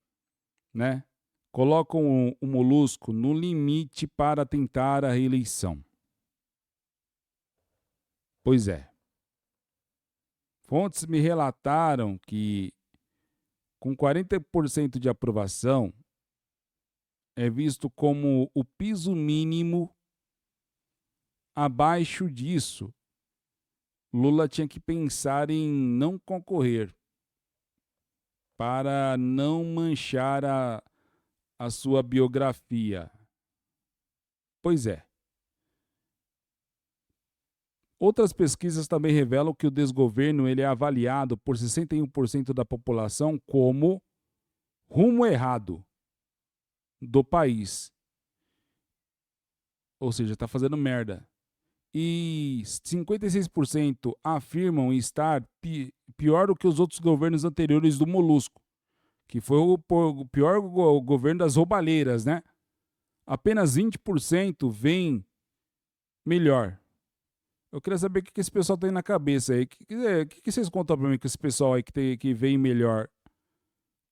né? Colocam o Molusco no limite para tentar a reeleição. Pois é. Fontes me relataram que com 40% de aprovação é visto como o piso mínimo. Abaixo disso, Lula tinha que pensar em não concorrer para não manchar a sua biografia. Pois é. Outras pesquisas também revelam que o desgoverno ele é avaliado por 61% da população como rumo errado do país. Ou seja, está fazendo merda. E 56% afirmam estar pior do que os outros governos anteriores do Molusco, que foi o pior governo das roubalheiras, né? Apenas 20% veem melhor. Eu queria saber o que esse pessoal tem na cabeça aí. O que vocês contam pra mim com esse pessoal aí que vem melhor?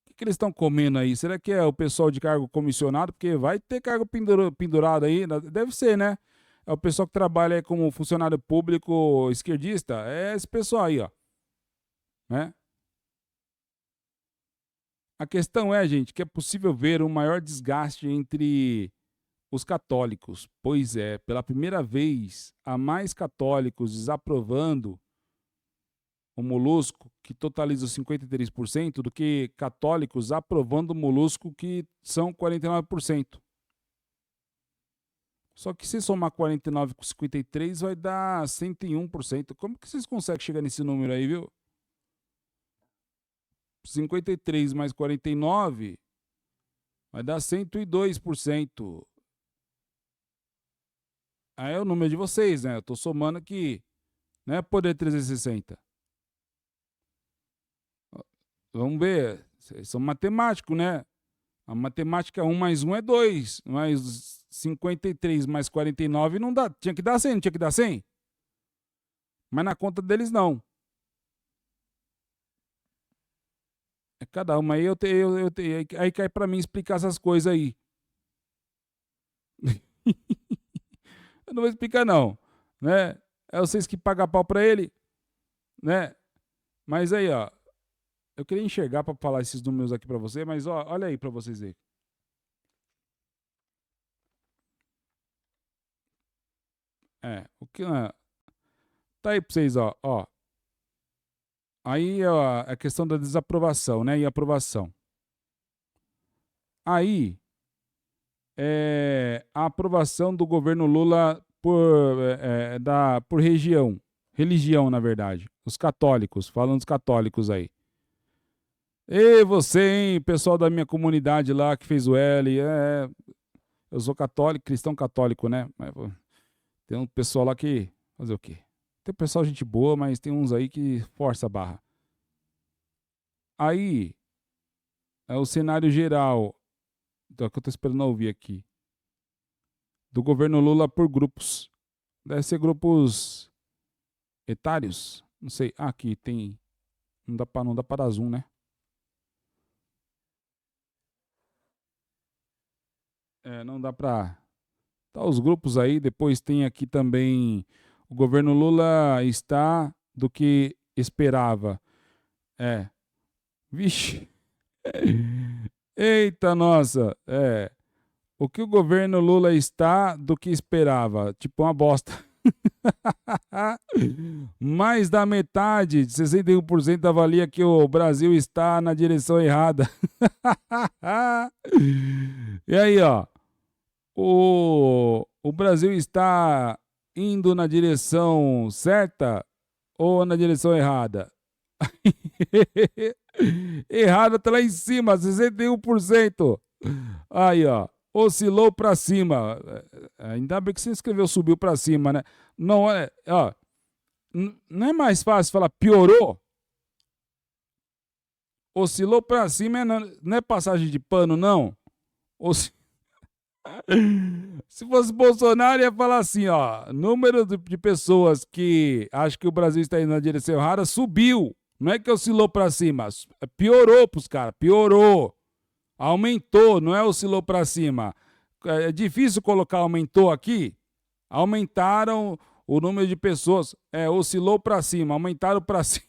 O que eles estão comendo aí? Será que é o pessoal de cargo comissionado? Porque vai ter cargo pendurado aí. Deve ser, né? é o pessoal que trabalha aí como funcionário público esquerdista, é esse pessoal aí, ó. Né? A questão é, gente, que é possível ver um maior desgaste entre os católicos. Pois é, pela primeira vez, há mais católicos desaprovando o Molusco, que totaliza 53%, do que católicos aprovando o Molusco, que são 49%. Só que se somar 49 com 53, vai dar 101%. Como que vocês conseguem chegar nesse número aí, viu? 53 mais 49 vai dar 102%. Aí é o número de vocês, né? Eu tô somando aqui. Não é poder 360. Vamos ver. Vocês são matemáticos, né? A matemática 1 mais 1 é 2. Mas 53 mais 49 não dá. Tinha que dar 100, não tinha que dar 100? Mas na conta deles não. É cada uma aí, aí cai pra mim explicar essas coisas aí. Eu não vou explicar não, né? É vocês que pagam pau pra ele, né? Mas aí, ó, eu queria enxergar pra falar esses números aqui pra você, mas ó, olha aí pra vocês verem. O que tá aí pra vocês, ó. Aí, ó, a questão da desaprovação, né? E aprovação. Aí, a aprovação do governo Lula por religião, na verdade. Os católicos, falando dos católicos aí. E você, hein, pessoal da minha comunidade lá que fez o L, eu sou católico, cristão católico, né? Mas, tem um pessoal lá que, fazer o quê? Tem pessoal gente boa, mas tem uns aí que força a barra. Aí, é o cenário geral, então, que eu tô esperando ouvir aqui, do governo Lula por grupos. Deve ser grupos etários, não sei. Ah, aqui tem, não dá para dar zoom, né? Não dá para. Tá os grupos aí, depois tem aqui também o governo Lula está do que esperava. Vixe. Eita, nossa. O que o governo Lula está do que esperava? Tipo uma bosta. Mais da metade, de 61%, avalia que o Brasil está na direção errada. E aí, ó. O Brasil está indo na direção certa ou na direção errada? Errada tá lá em cima, 61%. Aí, ó. Oscilou para cima. Ainda bem que você escreveu subiu para cima, né? Não é, ó. Não é mais fácil falar piorou? Oscilou para cima não é passagem de pano, não. Se fosse Bolsonaro, ia falar assim, ó. Número de pessoas que acham que o Brasil está indo na direção errada subiu. Não é que oscilou para cima. Piorou pros caras. Piorou. Aumentou, não é oscilou para cima. É difícil colocar aumentou aqui. Aumentaram o número de pessoas. Oscilou para cima. Aumentaram para cima.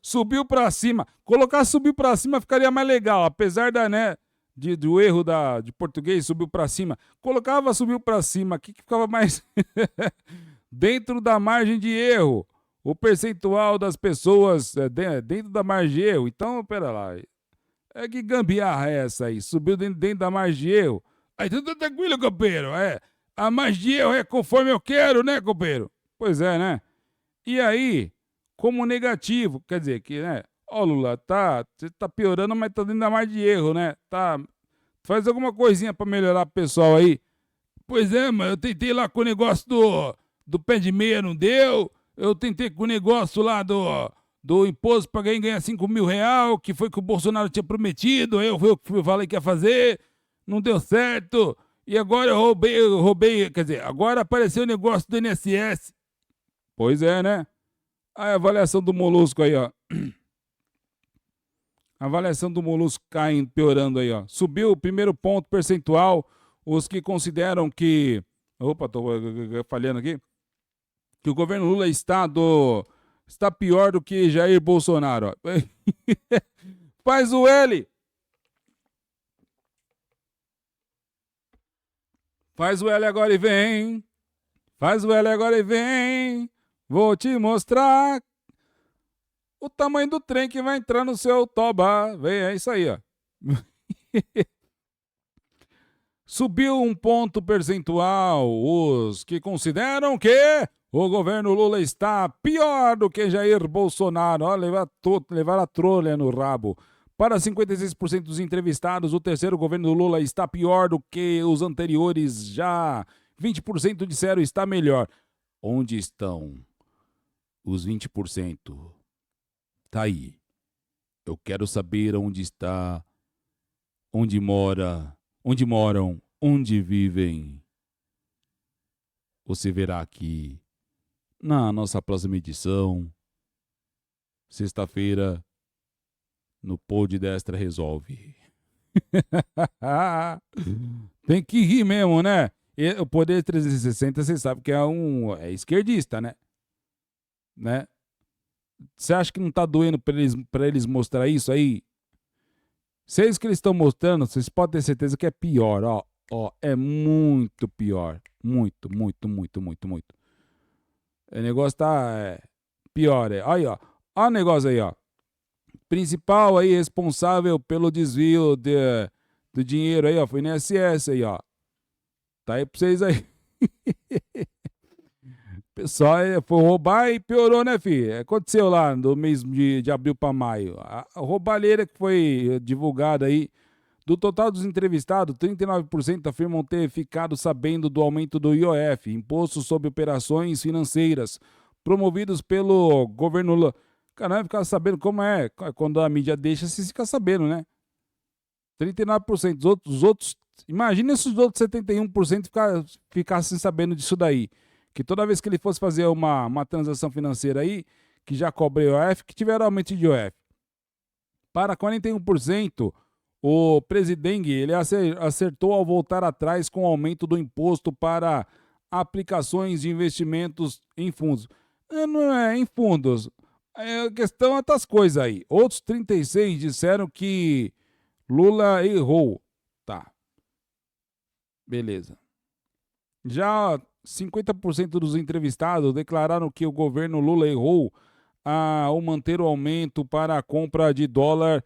Subiu para cima. Colocar subiu para cima ficaria mais legal. Apesar do erro de português, subiu para cima. Colocava subiu para cima aqui que ficava mais dentro da margem de erro. O percentual das pessoas dentro da margem de erro. Então, pera lá. Que gambiarra é essa aí? Subiu dentro da margem de erro. Aí tudo tranquilo, companheiro. A margem de erro é conforme eu quero, né, companheiro? Pois é, né? E aí, como negativo, quer dizer que, né? Ó, Lula, você tá piorando, mas tá dentro da margem de erro, né? Faz alguma coisinha pra melhorar pro pessoal aí. Pois é, mas eu tentei lá com o negócio do pé de meia, não deu. Eu tentei com o negócio lá do imposto para quem ganha 5 mil reais, que foi que o Bolsonaro tinha prometido, eu falei que ia fazer, não deu certo, e agora eu roubei, quer dizer, agora apareceu o negócio do INSS. Pois é, né? A avaliação do Molusco aí, ó. A avaliação do Molusco piorando aí, ó. Subiu o primeiro ponto percentual, os que consideram que Opa, tô falhando aqui. Que o governo Lula está pior do que Jair Bolsonaro. Ó. Faz o L. Faz o L agora e vem. Faz o L agora e vem. Vou te mostrar o tamanho do trem que vai entrar no seu toba. Vem, é isso aí, ó. Subiu 1 ponto percentual os que consideram que o governo Lula está pior do que Jair Bolsonaro. Ó, levar a trolha no rabo. Para 56% dos entrevistados, o terceiro governo do Lula está pior do que os anteriores. Já 20% disseram está melhor. Onde estão os 20%? Tá aí. Eu quero saber onde está, onde mora, onde moram, onde vivem. Você verá aqui na nossa próxima edição, sexta-feira, no Pod Destra Resolve. Tem que rir mesmo, né? E o Poder 360, você sabe que é esquerdista, né? Você acha que não tá doendo pra eles mostrar isso aí? Se é isso que eles estão mostrando, vocês podem ter certeza que é pior, ó. Ó, é muito pior. Muito, muito, muito, muito, muito. O negócio tá pior, Aí, ó. Ó o negócio aí, ó. Principal aí responsável pelo desvio do dinheiro aí, ó. Foi no INSS aí, ó. Tá aí pra vocês aí. Pessoal, foi roubar e piorou, né, filho? Aconteceu lá no mês de abril para maio. A roubalheira que foi divulgada aí, do total dos entrevistados, 39% afirmam ter ficado sabendo do aumento do IOF, Imposto sobre Operações Financeiras, promovidos pelo governo Lula. Caramba, ficar sabendo como é. Quando a mídia deixa, você fica sabendo, né? 39%. Os outros, imagina se os outros 71% ficassem sabendo disso daí. Que toda vez que ele fosse fazer uma transação financeira aí, que já cobra IOF, que tiver aumento de IOF. Para 41%, o presidente ele acertou ao voltar atrás com o aumento do imposto para aplicações de investimentos em fundos. Não é em fundos. A questão é outras coisas aí. Outros 36 disseram que Lula errou. Tá. Beleza. Já 50% dos entrevistados declararam que o governo Lula errou ao manter o aumento para a compra de dólar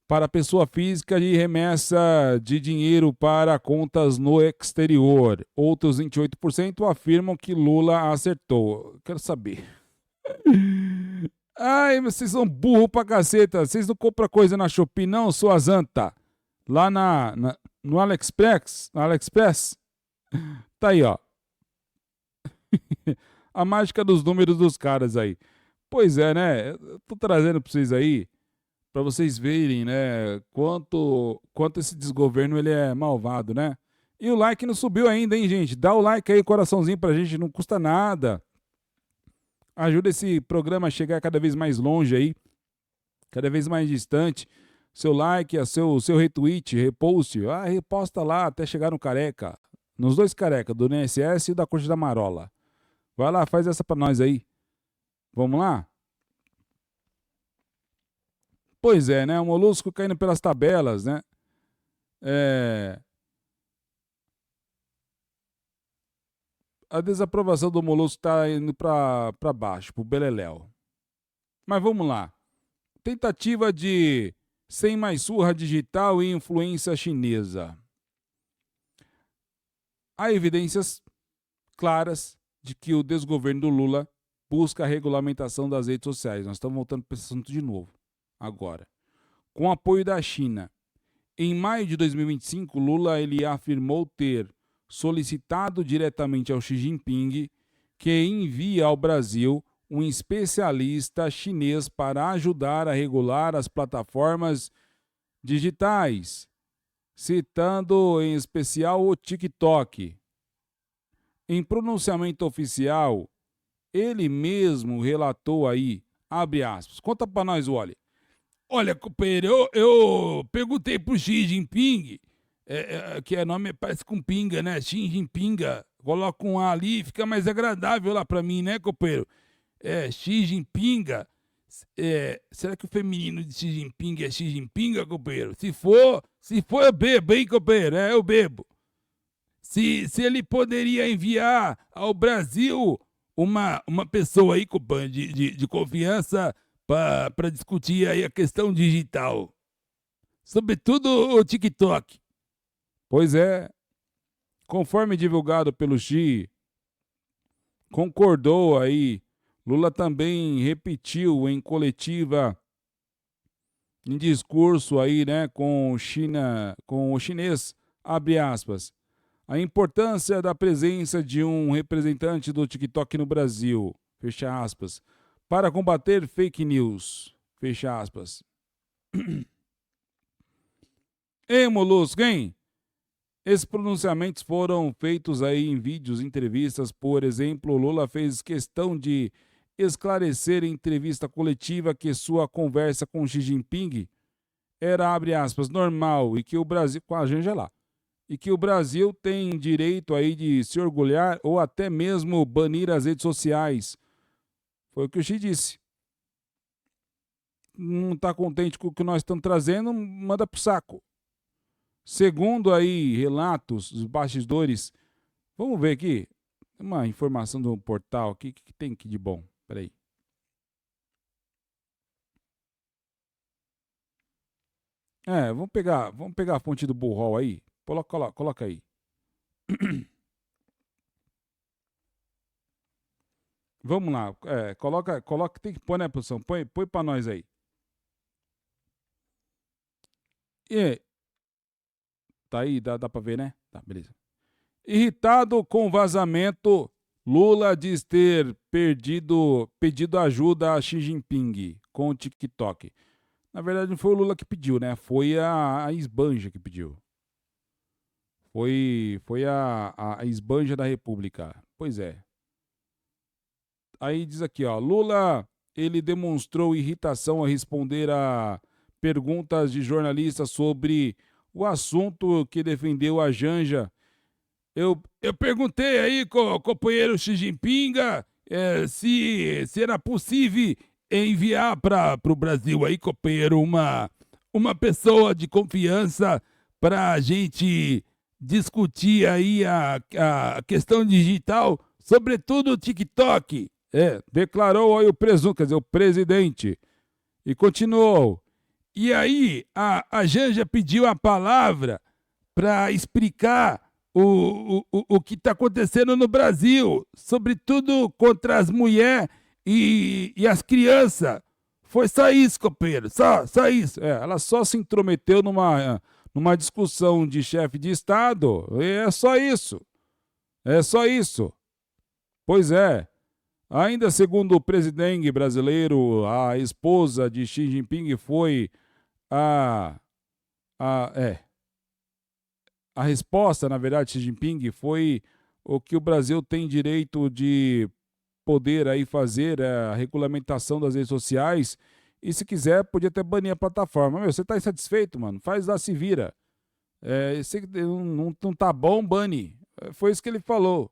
para pessoa física e remessa de dinheiro para contas no exterior. Outros 28% afirmam que Lula acertou. Quero saber. Ai, vocês são burro pra caceta. Vocês não compram coisa na Shopee, não, sua zanta. Lá no AliExpress. Tá aí, ó. A mágica dos números dos caras aí. Pois é, né? Eu tô trazendo pra vocês aí, pra vocês verem, né? Quanto esse desgoverno ele é malvado, né? E o like não subiu ainda, hein, gente? Dá o like aí, coraçãozinho pra gente, não custa nada. Ajuda esse programa a chegar cada vez mais longe aí, cada vez mais distante. Seu like, seu retweet, repost, reposta lá até chegar no careca. Nos dois careca, do INSS e da Corte da Marola. Vai lá, faz essa pra nós aí. Vamos lá? Pois é, né? O Molusco caindo pelas tabelas, né? A desaprovação do Molusco está indo para baixo, pro beleléu. Mas vamos lá. Tentativa de sem mais surra digital e influência chinesa. Há evidências claras de que o desgoverno do Lula busca a regulamentação das redes sociais. Nós estamos voltando para esse assunto de novo, agora. Com apoio da China. Em maio de 2025, Lula ele afirmou ter solicitado diretamente ao Xi Jinping que envie ao Brasil um especialista chinês para ajudar a regular as plataformas digitais, citando em especial o TikTok. Em pronunciamento oficial, ele mesmo relatou aí, abre aspas, conta para nós, Wally. Olha, companheiro, eu perguntei pro Xi Jinping, que é nome parece com pinga, né? Xi Jinping, Coloca um A ali, fica mais agradável lá pra mim, né, companheiro? Xi Jinping. Será que o feminino de Xi Jinping é Xi Jinping, companheiro? Se for, eu bebo, hein, companheiro? Eu bebo. Se ele poderia enviar ao Brasil uma pessoa aí, companheiro, de confiança para discutir aí a questão digital. Sobretudo o TikTok. Pois é, conforme divulgado pelo Xi, concordou aí. Lula também repetiu em coletiva, em discurso aí, né, com o chinês, abre aspas, a importância da presença de um representante do TikTok no Brasil, fecha aspas, para combater fake news, fecha aspas. Ei, Molusco, hein? Esses pronunciamentos foram feitos aí em vídeos, entrevistas. Por exemplo, Lula fez questão de esclarecer em entrevista coletiva que sua conversa com Xi Jinping era, abre aspas, normal e que o Brasil, com a Janja lá, e que o Brasil tem direito aí de se orgulhar ou até mesmo banir as redes sociais. Foi o que o Xi disse. Não está contente com o que nós estamos trazendo, manda pro saco. Segundo aí relatos dos bastidores, vamos ver aqui, uma informação do portal aqui, o que tem aqui de bom? Peraí. Vamos pegar a fonte do Bullhall aí, coloca aí. Vamos lá, coloca, tem que pôr, né, produção? Põe pra nós aí. E tá aí, dá pra ver, né? Tá, beleza. Irritado com o vazamento, Lula diz ter pedido ajuda a Xi Jinping com o TikTok. Na verdade, não foi o Lula que pediu, né? Foi a esbanja que pediu. Foi a esbanja da República. Pois é. Aí diz aqui, ó, Lula, ele demonstrou irritação ao responder a perguntas de jornalistas sobre o assunto que defendeu a Janja. Eu perguntei aí com o companheiro Xi Jinping se era possível enviar para o Brasil aí, companheiro, uma pessoa de confiança para a gente discutir aí a questão digital, sobretudo o TikTok. Declarou aí o presunto, quer dizer, o presidente. E continuou. E aí a Janja pediu a palavra para explicar o que está acontecendo no Brasil, sobretudo contra as mulheres e as crianças. Foi só isso, companheiro, só isso. Ela só se intrometeu numa discussão de chefe de Estado, é só isso. É só isso. Pois é. Ainda segundo o presidente brasileiro, a esposa de Xi Jinping foi a resposta, na verdade, Xi Jinping foi o que o Brasil tem direito de poder aí fazer a regulamentação das redes sociais e se quiser podia até banir a plataforma. Você tá insatisfeito, mano? Faz lá, se vira. Não tá bom, bane. Foi isso que ele falou.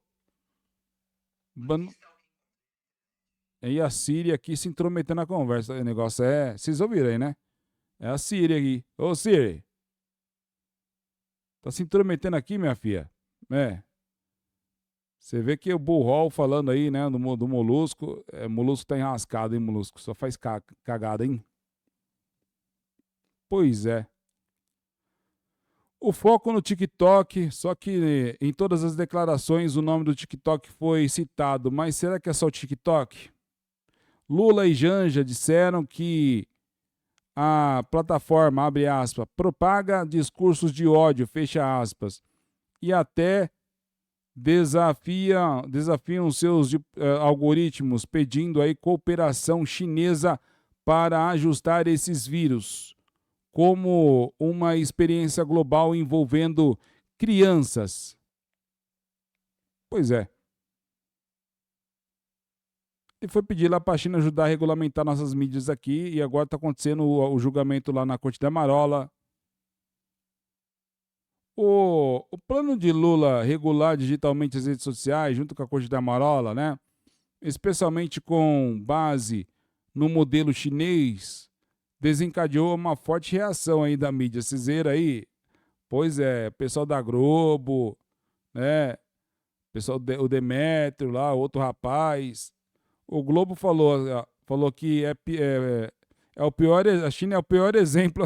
E a Síria aqui se intrometendo na conversa. O negócio vocês ouviram aí, né? É a Síria aqui. Ô, Síria. Tá se intrometendo aqui, minha filha. Você vê que o Bullhall falando aí, né, do Molusco. Molusco tá enrascado, hein, Molusco? Só faz cagada, hein? Pois é. O foco no TikTok, só que em todas as declarações o nome do TikTok foi citado. Mas será que é só o TikTok? Lula e Janja disseram que a plataforma, abre aspas, propaga discursos de ódio, fecha aspas, e até desafiam seus algoritmos, pedindo aí cooperação chinesa para ajustar esses vírus, como uma experiência global envolvendo crianças. Pois é. E foi pedir lá para a China ajudar a regulamentar nossas mídias aqui, e agora está acontecendo o julgamento lá na Corte da Marola. O plano de Lula regular digitalmente as redes sociais, junto com a Corte da Marola, né? Especialmente com base no modelo chinês, desencadeou uma forte reação aí da mídia. Vocês viram aí? Pois é, pessoal da Globo, né? Pessoal, o Demétrio lá, outro rapaz. O Globo falou que é o pior, a China é o pior exemplo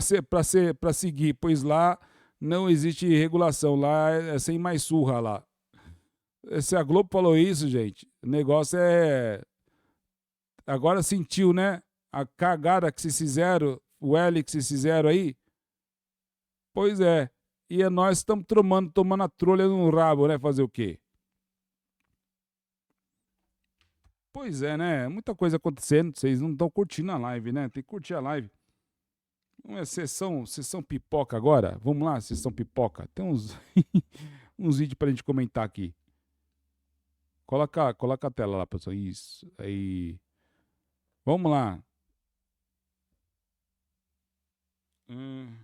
para seguir, pois lá não existe regulação, lá é sem mais surra lá. Se a Globo falou isso, gente, o negócio é. Agora sentiu, né? A cagada que vocês fizeram, o L que vocês fizeram aí. Pois é. E nós estamos tomando a trolha no rabo, né? Fazer o quê? Pois é, né? Muita coisa acontecendo. Vocês não estão curtindo a live, né? Tem que curtir a live. Não é sessão pipoca agora? Vamos lá, sessão pipoca. Tem uns, uns vídeos pra gente comentar aqui. Coloca a tela lá, pessoal. Isso. Aí. Vamos lá. Hum.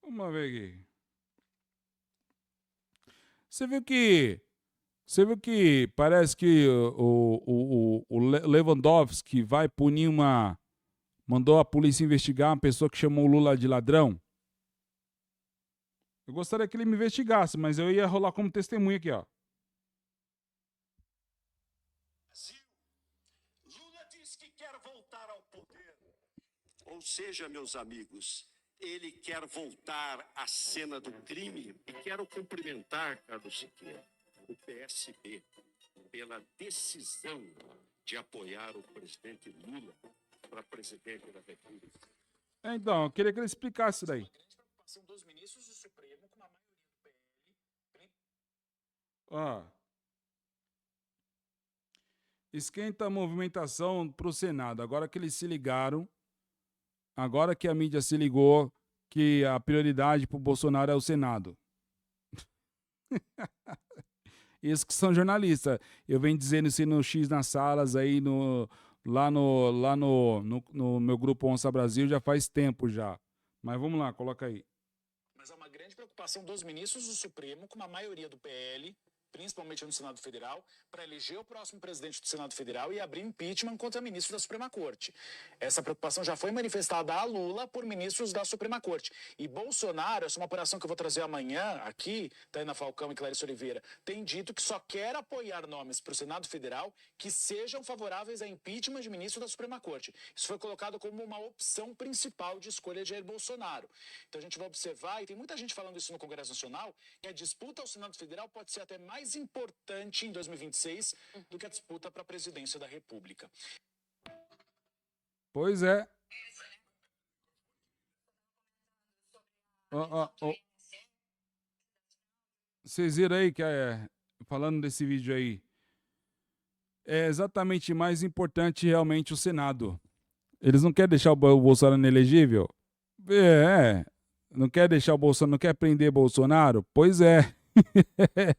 Vamos ver aqui. Você viu que. Você viu que parece que o Lewandowski vai punir uma. Mandou a polícia investigar uma pessoa que chamou o Lula de ladrão? Eu gostaria que ele me investigasse, mas eu ia rolar como testemunha aqui, ó. Lula diz que quer voltar ao poder. Ou seja, meus amigos, ele quer voltar à cena do crime. E quero cumprimentar, Carlos Siqueira, o PSB, pela decisão de apoiar o presidente Lula para presidente da República. Então, eu queria que ele explicasse isso daí. São dos ministros do Supremo com uma maioria do PL. Ó. Esquenta a movimentação pro Senado. Agora que eles se ligaram, agora que a mídia se ligou que a prioridade pro Bolsonaro é o Senado. Isso que são jornalistas. Eu venho dizendo isso no X nas salas aí, lá no meu grupo Onça Brasil já faz tempo já. Mas vamos lá, coloca aí. Mas há uma grande preocupação dos ministros do Supremo com uma maioria do PL, principalmente no Senado Federal, para eleger o próximo presidente do Senado Federal e abrir impeachment contra ministro da Suprema Corte. Essa preocupação já foi manifestada a Lula por ministros da Suprema Corte. E Bolsonaro, essa é uma apuração que eu vou trazer amanhã aqui, Taina Falcão e Clarice Oliveira, tem dito que só quer apoiar nomes para o Senado Federal que sejam favoráveis a impeachment de ministro da Suprema Corte. Isso foi colocado como uma opção principal de escolha de Jair Bolsonaro. Então a gente vai observar, e tem muita gente falando isso no Congresso Nacional, que a disputa ao Senado Federal pode ser até mais importante em 2026 do que a disputa para a presidência da República. Pois é. Vocês viram aí que falando desse vídeo aí, é exatamente mais importante realmente o Senado. Eles não querem deixar o Bolsonaro inelegível? Não quer deixar o Bolsonaro, não quer prender Bolsonaro? Pois é.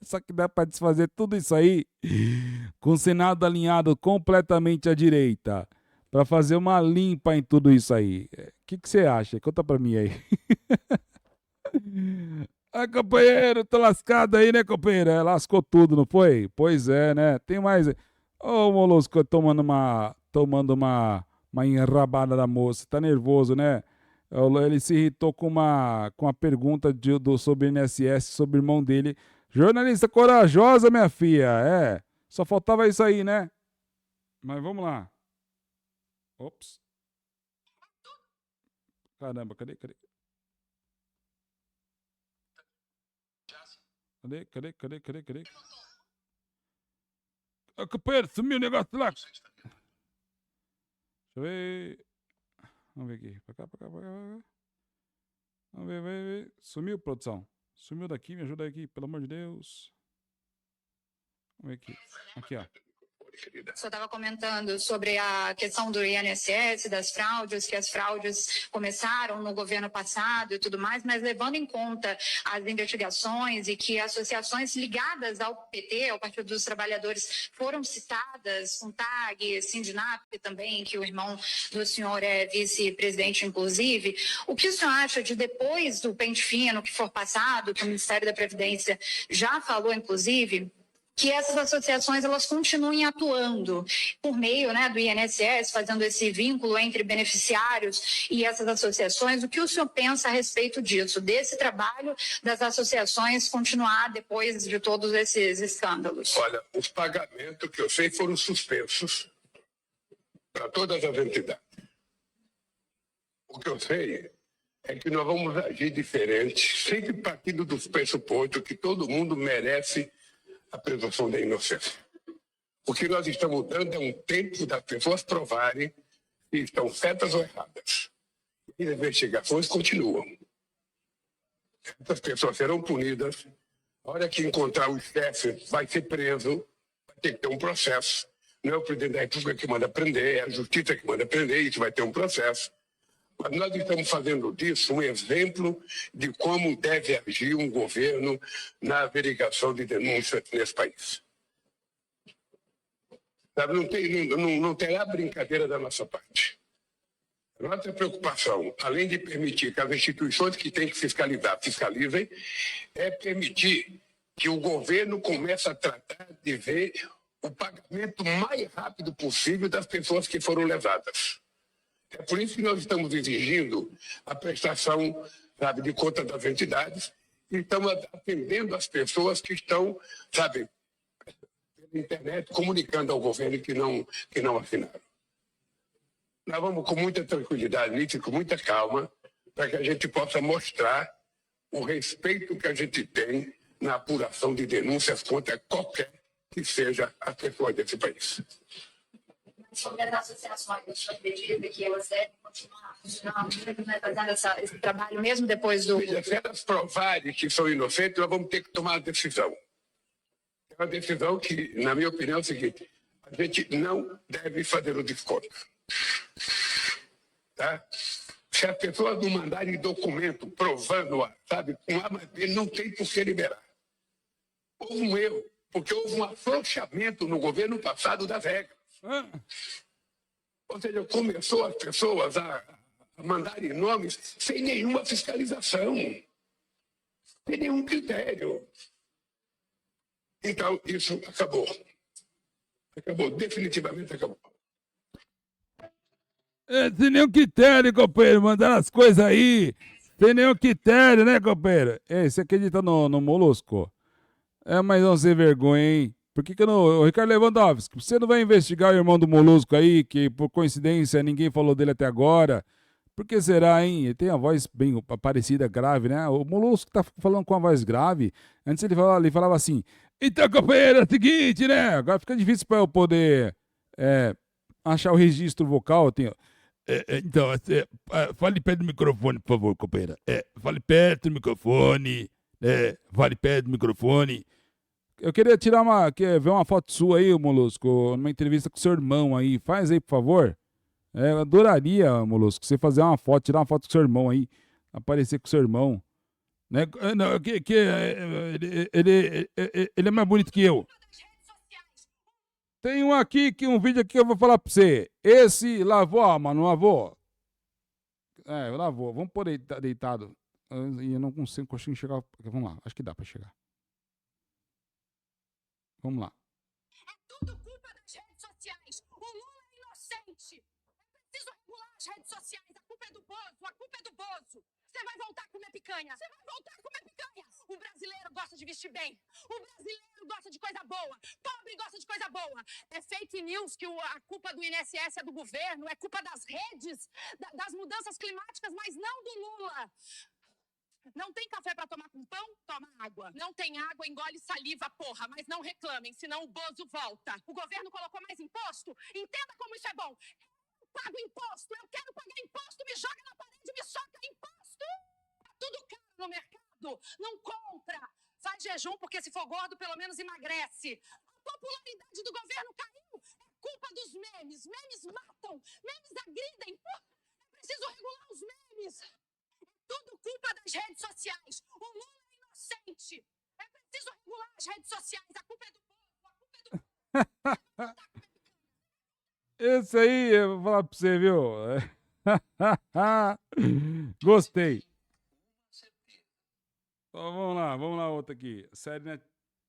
Só que dá para desfazer tudo isso aí com o Senado alinhado completamente à direita para fazer uma limpa em tudo isso aí. O que você acha? Conta para mim aí. Ah, companheiro, tô lascado aí, né, companheiro? Lascou tudo, não foi? Pois é, né? Tem mais. Ô, Molusco, tomando uma enrabada da moça. Tá nervoso, né? Ele se irritou com uma pergunta sobre o INSS, sobre o irmão dele. Jornalista corajosa, minha filha. Só faltava isso aí, né? Mas vamos lá. Ops. Caramba, cadê? Cadê? Ah, companheiro, sumiu o negócio lá. Deixa eu ver. Vamos ver aqui. Pra cá. Vamos ver. Sumiu, produção. Sumiu daqui, me ajuda aqui, pelo amor de Deus. Vamos ver aqui. Aqui, ó. querida. O senhor estava comentando sobre a questão do INSS, das fraudes, que as fraudes começaram no governo passado e tudo mais, mas levando em conta as investigações e que associações ligadas ao PT, ao Partido dos Trabalhadores, foram citadas, com TAG, Sindinap também, que o irmão do senhor é vice-presidente, inclusive. O que o senhor acha de depois do pente fino que for passado, que o Ministério da Previdência já falou, inclusive, que essas associações elas continuem atuando por meio, né, do INSS, fazendo esse vínculo entre beneficiários e essas associações? O que o senhor pensa a respeito disso, desse trabalho das associações continuar depois de todos esses escândalos? Olha, os pagamentos que eu sei foram suspensos para todas as entidades. O que eu sei é que nós vamos agir diferente, sempre partindo dos pressupostos que todo mundo merece a presunção da inocência. O que nós estamos dando é um tempo das pessoas provarem se estão certas ou erradas. E as investigações continuam. Essas pessoas serão punidas. A hora que encontrar o chefe, vai ser preso, vai ter que ter um processo. Não é o presidente da República que manda prender, é a justiça que manda prender, isso vai ter um processo. Mas nós estamos fazendo disso um exemplo de como deve agir um governo na averiguação de denúncias nesse país. Sabe, não terá brincadeira da nossa parte. A nossa preocupação, além de permitir que as instituições que têm que fiscalizar fiscalizem, é permitir que o governo comece a tratar de ver o pagamento mais rápido possível das pessoas que foram lesadas. É por isso que nós estamos exigindo a prestação, sabe, de conta das entidades e estamos atendendo as pessoas que estão, sabe, pela internet, comunicando ao governo que não assinaram. Nós vamos com muita tranquilidade nisso, com muita calma, para que a gente possa mostrar o respeito que a gente tem na apuração de denúncias contra qualquer que seja a pessoa desse país. Sobre as associações, o senhor acredita que elas devem continuar funcionando, fazendo esse trabalho mesmo depois do... Se elas provarem que são inocentes, nós vamos ter que tomar uma decisão. É uma decisão que, na minha opinião, é o seguinte: a gente não deve fazer o desconto. Tá? Se as pessoas não mandarem documento provando, sabe, com A mais B, não tem por que liberar. Houve um erro, porque houve um afrouxamento no governo passado das regras. Ou seja, começou as pessoas a mandarem nomes sem nenhuma fiscalização, sem nenhum critério. Então, isso acabou. Acabou, definitivamente acabou. Sem nenhum critério, companheiro, mandar as coisas aí. Sem nenhum critério, né, companheiro? Você acredita no Molusco? Mas não ser vergonha, hein? Por que não... O Ricardo Lewandowski, você não vai investigar o irmão do Molusco aí, que por coincidência ninguém falou dele até agora? Por que será, hein? Ele tem a voz bem parecida, grave, né? O Molusco tá falando com a voz grave. Antes ele falava assim: então, companheiro, é o seguinte, né? Agora fica difícil para eu poder achar o registro vocal. Então, fale perto do microfone, por favor, companheira. Fale perto do microfone. Fale perto do microfone. Eu queria ver uma foto sua aí, Molusco, numa entrevista com o seu irmão aí. Faz aí, por favor. Eu adoraria, Molusco, você fazer uma foto, tirar uma foto com o seu irmão aí. Aparecer com o seu irmão. Né? Não, ele é mais bonito que eu. Tem um vídeo aqui que eu vou falar pra você. Esse lavou, mano, não lavou? Lavou. Vamos pôr deitado. E eu não consigo chegar. Vamos lá, acho que dá pra chegar. Vamos lá. É tudo culpa das redes sociais. O Lula é inocente. É preciso regular as redes sociais. A culpa é do Bozo. A culpa é do Bozo. Você vai voltar a comer picanha. Você vai voltar a comer picanha. O brasileiro gosta de vestir bem. O brasileiro gosta de coisa boa. Pobre gosta de coisa boa. É fake news que a culpa do INSS é do governo. É culpa das redes, das mudanças climáticas, mas não do Lula. Não tem café pra tomar com pão? Toma água. Não tem água, engole saliva, porra. Mas não reclamem, senão o Bozo volta. O governo colocou mais imposto? Entenda como isso é bom. Eu pago imposto, eu quero pagar imposto. Me joga na parede, me soca imposto. Tá tudo caro no mercado. Não compra. Faz jejum, porque se for gordo, pelo menos emagrece. A popularidade do governo caiu. É culpa dos memes. Memes matam. Memes agridem. É preciso regular os memes. É tudo culpa das redes sociais. O Lula é inocente. É preciso regular as redes sociais. A culpa é do povo. A culpa é do povo. Esse aí, eu vou falar pra você, viu? Gostei. Então, vamos lá, outra aqui. Série, né?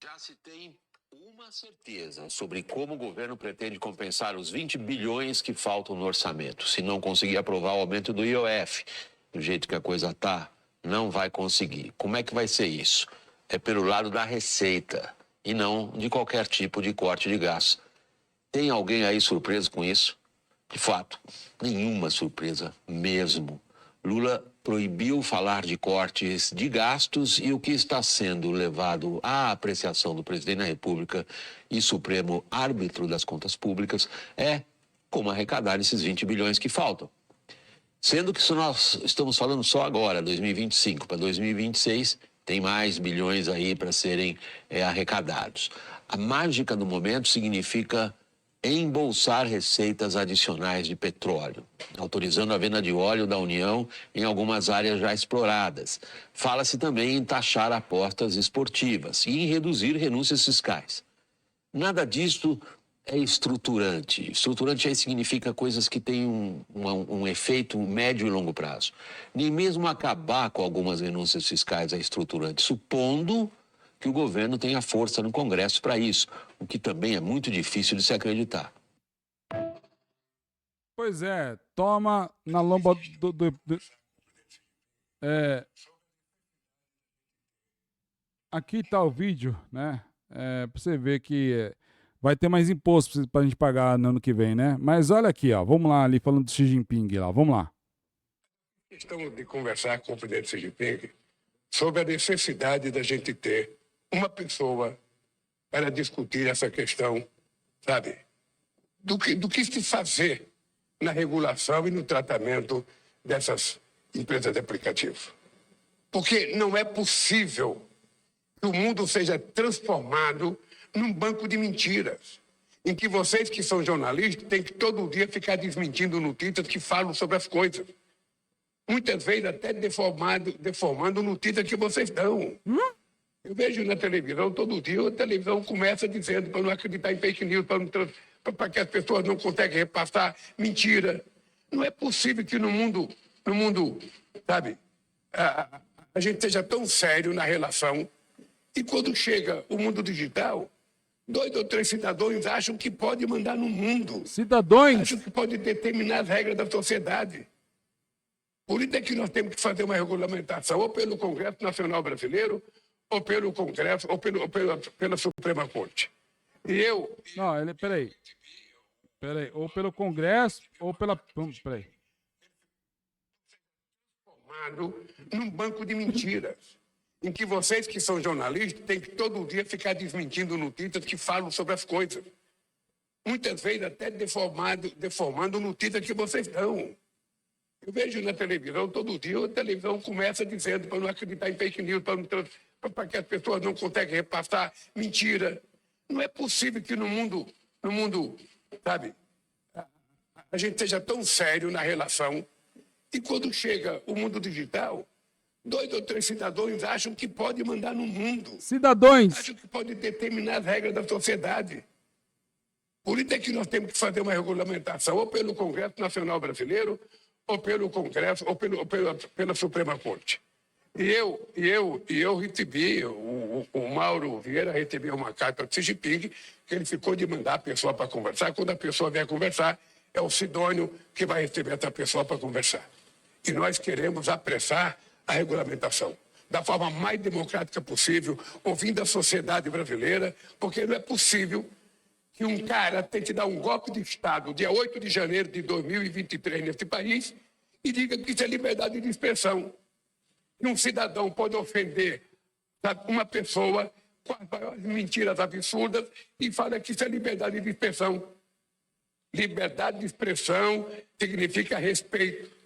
Já se tem uma certeza sobre como o governo pretende compensar os 20 bilhões que faltam no orçamento. Se não conseguir aprovar o aumento do IOF, do jeito que a coisa tá, não vai conseguir. Como é que vai ser isso? É pelo lado da receita e não de qualquer tipo de corte de gastos. Tem alguém aí surpreso com isso? De fato, nenhuma surpresa mesmo. Lula proibiu falar de cortes de gastos e o que está sendo levado à apreciação do presidente da República e Supremo Árbitro das Contas Públicas é como arrecadar esses 20 bilhões que faltam. Sendo que nós estamos falando só agora, 2025 para 2026, tem mais bilhões aí para serem arrecadados. A mágica do momento significa embolsar receitas adicionais de petróleo, autorizando a venda de óleo da União em algumas áreas já exploradas. Fala-se também em taxar apostas esportivas e em reduzir renúncias fiscais. Nada disso é estruturante. Estruturante aí significa coisas que têm um efeito médio e longo prazo. Nem mesmo acabar com algumas renúncias fiscais é estruturante, supondo que o governo tenha força no Congresso para isso, o que também é muito difícil de se acreditar. Pois é, toma na lomba aqui tá o vídeo, né? Pra você ver que vai ter mais imposto pra gente pagar no ano que vem, né? Mas olha aqui, ó, vamos lá ali falando do Xi Jinping lá, vamos lá. Estamos de conversar com o presidente Xi Jinping sobre a necessidade da gente ter uma pessoa para discutir essa questão, sabe, do que se fazer na regulação e no tratamento dessas empresas de aplicativo. Porque não é possível que o mundo seja transformado num banco de mentiras, em que vocês que são jornalistas têm que todo dia ficar desmentindo notícias que falam sobre as coisas. Muitas vezes até deformando notícias que vocês dão. Eu vejo na televisão, todo dia, a televisão começa dizendo para não acreditar em fake news, para que as pessoas não conseguem repassar mentira. Não é possível que no mundo, sabe, a gente seja tão sério na relação e quando chega o mundo digital, 2 ou 3 cidadãos acham que pode mandar no mundo. Cidadãos? Acham que pode determinar as regras da sociedade. Por isso é que nós temos que fazer uma regulamentação, ou pelo Congresso Nacional Brasileiro, ou pelo Congresso, ou pela Suprema Corte. E eu... Não, peraí. Ou pelo Congresso, ou pela... Peraí. Formado num banco de mentiras, em que vocês que são jornalistas têm que todo dia ficar desmentindo notícias que falam sobre as coisas. Muitas vezes até deformando notícias que vocês dão. Eu vejo na televisão, todo dia, a televisão começa dizendo para não acreditar em fake news, para que as pessoas não conseguem repassar mentira. Não é possível que no mundo, sabe, a gente seja tão sério na relação e quando chega o mundo digital, 2 ou 3 cidadãos acham que pode mandar no mundo. Cidadãos! Acham que pode determinar as regras da sociedade. Por isso é que nós temos que fazer uma regulamentação, ou pelo Congresso Nacional Brasileiro, ou pelo Congresso, ou pela Suprema Corte. E eu recebi, o Mauro Vieira recebeu uma carta de Xi Jinping, que ele ficou de mandar a pessoa para conversar. Quando a pessoa vier conversar, é o Sidônio que vai receber essa pessoa para conversar. E nós queremos apressar a regulamentação da forma mais democrática possível, ouvindo a sociedade brasileira, porque não é possível que um cara tente dar um golpe de Estado dia 8 de janeiro de 2023 nesse país e diga que isso é liberdade de expressão. Que um cidadão pode ofender uma pessoa com as maiores mentiras absurdas e fala que isso é liberdade de expressão. Liberdade de expressão significa respeito.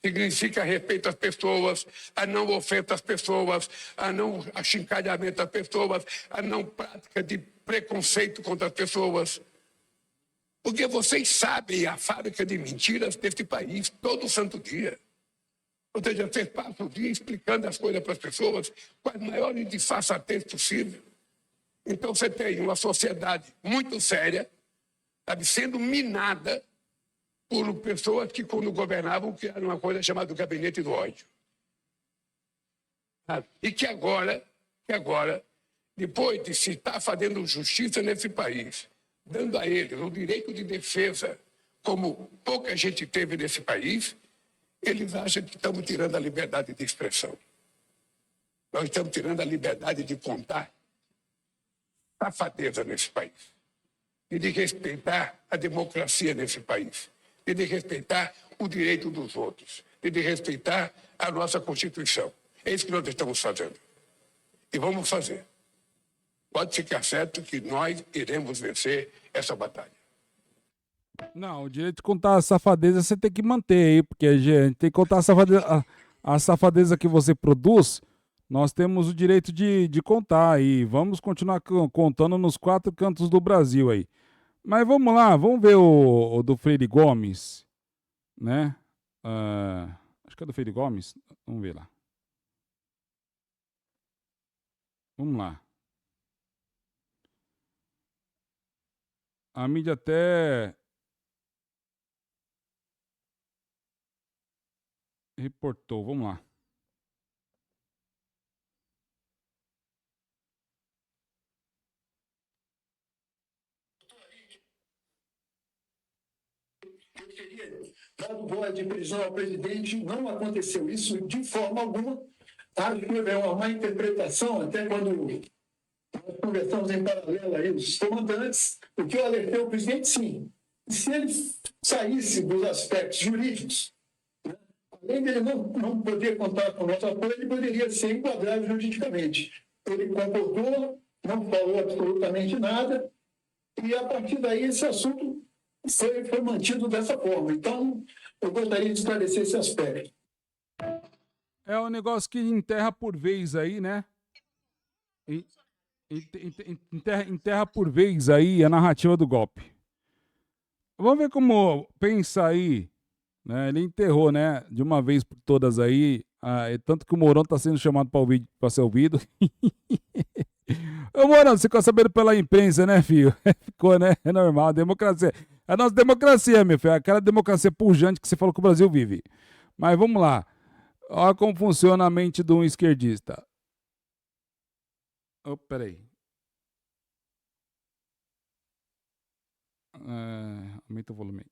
Significa respeito às pessoas, a não ofensa às pessoas, a não achincalhamento às pessoas, a não prática de preconceito contra as pessoas. Porque vocês sabem a fábrica de mentiras deste país todo santo dia. Ou seja, vocês passam o dia explicando as coisas para as pessoas com as maiores disfarçatez possível. Então você tem uma sociedade muito séria, sabe, sendo minada por pessoas que, quando governavam, criaram uma coisa chamada gabinete do ódio. Sabe? E que agora, depois de se estar fazendo justiça nesse país, dando a eles o direito de defesa, como pouca gente teve nesse país, eles acham que estamos tirando a liberdade de expressão. Nós estamos tirando a liberdade de contar safadeza nesse país. E de respeitar a democracia nesse país. E de respeitar o direito dos outros. E de respeitar a nossa Constituição. É isso que nós estamos fazendo. E vamos fazer. Pode ficar certo que nós iremos vencer essa batalha. Não, o direito de contar a safadeza você tem que manter aí, porque a gente tem que contar a safadeza que você produz, nós temos o direito de contar e vamos continuar contando nos 4 cantos do Brasil aí. Mas vamos lá, vamos ver o do Freire Gomes, né? Acho que é do Freire Gomes, vamos ver lá. Vamos lá. A mídia até reportou, vamos lá. Eu teria dado voz de prisão ao presidente, não aconteceu isso de forma alguma. Acho que é uma má interpretação, até quando nós conversamos em paralelo aí, os comandantes, o que eu alertei o presidente, sim. Se ele saísse dos aspectos jurídicos, né, além dele não poder contar com o nosso apoio, ele poderia ser enquadrado juridicamente. Ele concordou, não falou absolutamente nada, e a partir daí esse assunto foi mantido dessa forma. Então, eu gostaria de esclarecer esse aspecto. É um negócio que enterra por vez aí, né? Enterra por vez aí a narrativa do golpe. Vamos ver como pensa aí, né? Ele enterrou, né? De uma vez por todas aí, tanto que o Mourão tá sendo chamado para ser ouvido. Ô Mourão, você ficou sabendo pela imprensa, né, filho? Ficou, né? É normal, democracia. É a nossa democracia, meu filho. Aquela democracia pujante que você falou que o Brasil vive. Mas vamos lá. Olha como funciona a mente de um esquerdista. Oh, peraí. Aumenta o volume.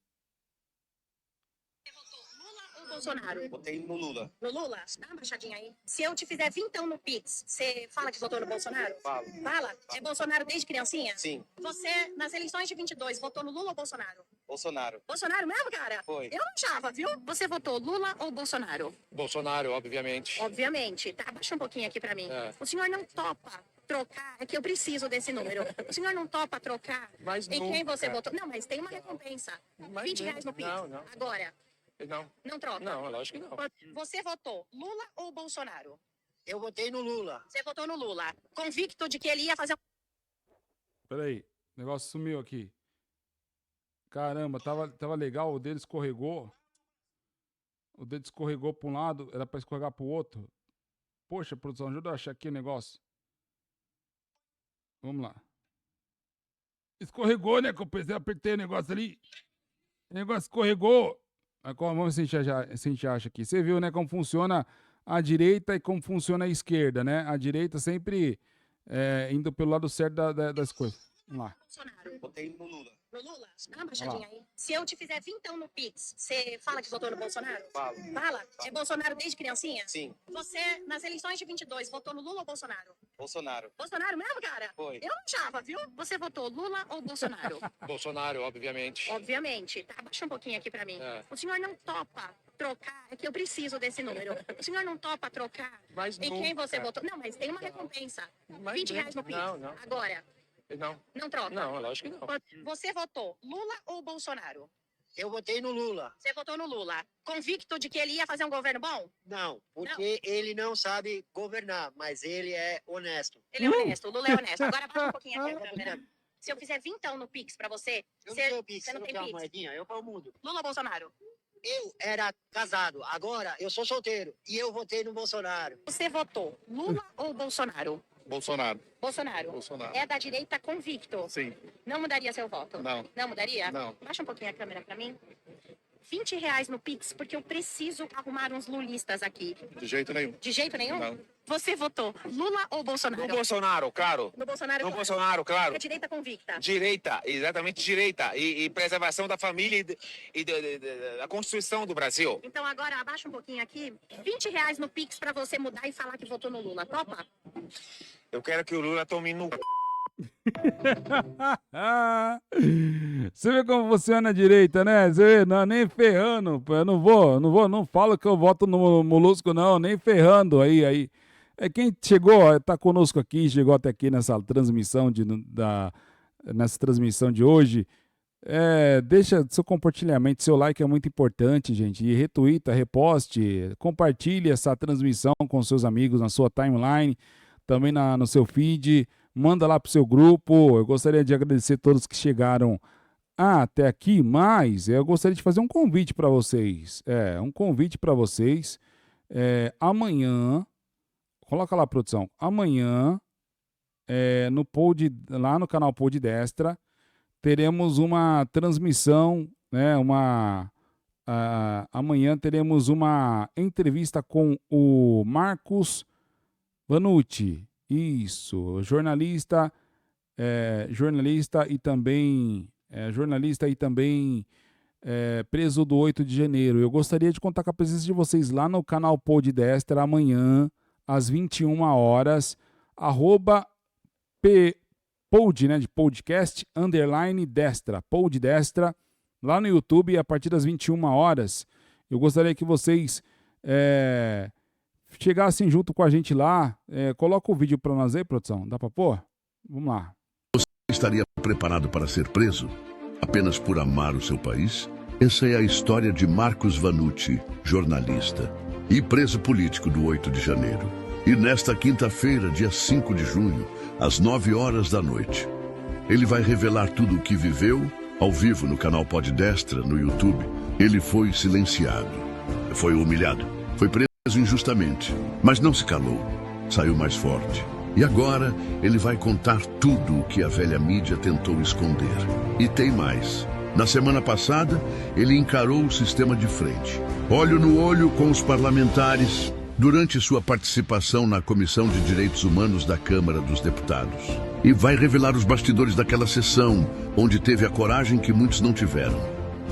Bolsonaro? Votei no Lula. No Lula? Dá uma baixadinha aí. Se eu te fizer vintão no Pix, você fala que votou no Bolsonaro? Falo. Fala? É Bolsonaro desde criancinha? Sim. Você, nas eleições de 22, votou no Lula ou Bolsonaro? Bolsonaro. Bolsonaro mesmo, cara? Foi. Eu não achava, viu? Você votou Lula ou Bolsonaro? Bolsonaro, obviamente. Obviamente. Tá, abaixa um pouquinho aqui pra mim. O senhor não topa trocar, é que eu preciso desse número. O senhor não topa trocar Mas em nunca. quem você votou? Não, mas tem uma recompensa. Mas 20 reais no Pix. não. Agora. Não. Não troca? Não, lógico que não. Você votou Lula ou Bolsonaro? Eu votei no Lula. Você votou no Lula. Convicto de que ele ia fazer... Peraí, o negócio sumiu aqui. Caramba, tava legal, o dedo escorregou. O dedo escorregou para um lado, era para escorregar para o outro. Poxa, produção, ajuda a achar aqui o negócio. Vamos lá. Escorregou, né? Que eu apertei o negócio ali. O negócio escorregou. Vamos ver se a gente acha aqui. Você viu, né, como funciona a direita e como funciona a esquerda, né? A direita sempre indo pelo lado certo das coisas. Vamos lá. Bolsonaro. Votei no Lula. No Lula? Dá uma baixadinha aí. Se eu te fizer vintão no Pix, você fala que votou no Bolsonaro? Falo. Fala? É Bolsonaro desde criancinha? Sim. Você, nas eleições de 22, votou no Lula ou Bolsonaro? Bolsonaro. Bolsonaro mesmo, cara? Foi. Eu não achava, viu? Você votou Lula ou Bolsonaro? Bolsonaro, obviamente. Obviamente. Tá, abaixa um pouquinho aqui pra mim. O senhor não topa trocar, é que eu preciso desse número. O senhor não topa trocar Mas em quem nunca. você votou? Não, mas tem uma recompensa. Mas 20 reais no Pix. não. Agora. Não. Não troca? Não, lógico que não. Você votou Lula ou Bolsonaro? Eu votei no Lula. Você votou no Lula. Convicto de que ele ia fazer um governo bom? Não, porque ele não sabe governar, mas ele é honesto. Ele é honesto, o Lula é honesto. Agora baixa um pouquinho aqui a câmera. Se eu fizer vintão no Pix pra você, Eu não você, tenho Pix, você eu não não tem tenho uma Pix. moedinha, eu pau mudo. Lula ou Bolsonaro? Eu era casado, agora eu sou solteiro e eu votei no Bolsonaro. Você votou Lula ou Bolsonaro? Bolsonaro. Bolsonaro. Bolsonaro. É da direita convicto. Sim. Não mudaria seu voto? Não. Não mudaria? Não. Baixa um pouquinho a câmera pra mim. R$20 no Pix, porque eu preciso arrumar uns lulistas aqui. De jeito nenhum. De jeito nenhum? Não. Você votou Lula ou Bolsonaro? No Bolsonaro, claro. No Bolsonaro. No Bolsonaro, claro. É direita convicta. Direita, exatamente direita. E preservação da família e da Constituição do Brasil. Então agora abaixa um pouquinho aqui. R$20 no Pix pra você mudar e falar que votou no Lula. Topa? Eu quero que o Lula tome no... Você vê como funciona a direita, né? Você vê, não, nem ferrando. Pô, eu não falo que eu voto no Molusco, não, nem ferrando aí. É quem chegou, tá conosco aqui, chegou até aqui nessa transmissão de hoje. Deixa seu compartilhamento, seu like é muito importante, gente. E retuita, reposte, compartilhe essa transmissão com seus amigos na sua timeline, também no seu feed. Manda lá pro seu grupo. Eu gostaria de agradecer a todos que chegaram até aqui, mas eu gostaria de fazer um convite para vocês. Amanhã, coloca lá, produção. Amanhã, lá no canal Pod Destra, teremos uma transmissão, né? Amanhã teremos uma entrevista com o Marcos Vanucci. Isso, jornalista e também preso do 8 de janeiro. Eu gostaria de contar com a presença de vocês lá no canal Pod Destra amanhã, às 21 horas, @pod, né, de podcast, _destra, Pod Destra, lá no YouTube, a partir das 21 horas. Eu gostaria que vocês chegassem junto com a gente lá. Coloca o vídeo para nós aí, produção. Dá para pôr? Vamos lá. Você estaria preparado para ser preso? Apenas por amar o seu país? Essa é a história de Marcos Vanucci, jornalista e preso político do 8 de janeiro. E nesta quinta-feira, dia 5 de junho, às 9 horas da noite, ele vai revelar tudo o que viveu ao vivo no canal Pod Destra, no YouTube. Ele foi silenciado, foi humilhado, foi preso injustamente, mas não se calou, saiu mais forte. E agora ele vai contar tudo o que a velha mídia tentou esconder. E tem mais. Na semana passada, ele encarou o sistema de frente, olho no olho com os parlamentares, durante sua participação na Comissão de Direitos Humanos da Câmara dos Deputados. E vai revelar os bastidores daquela sessão, onde teve a coragem que muitos não tiveram.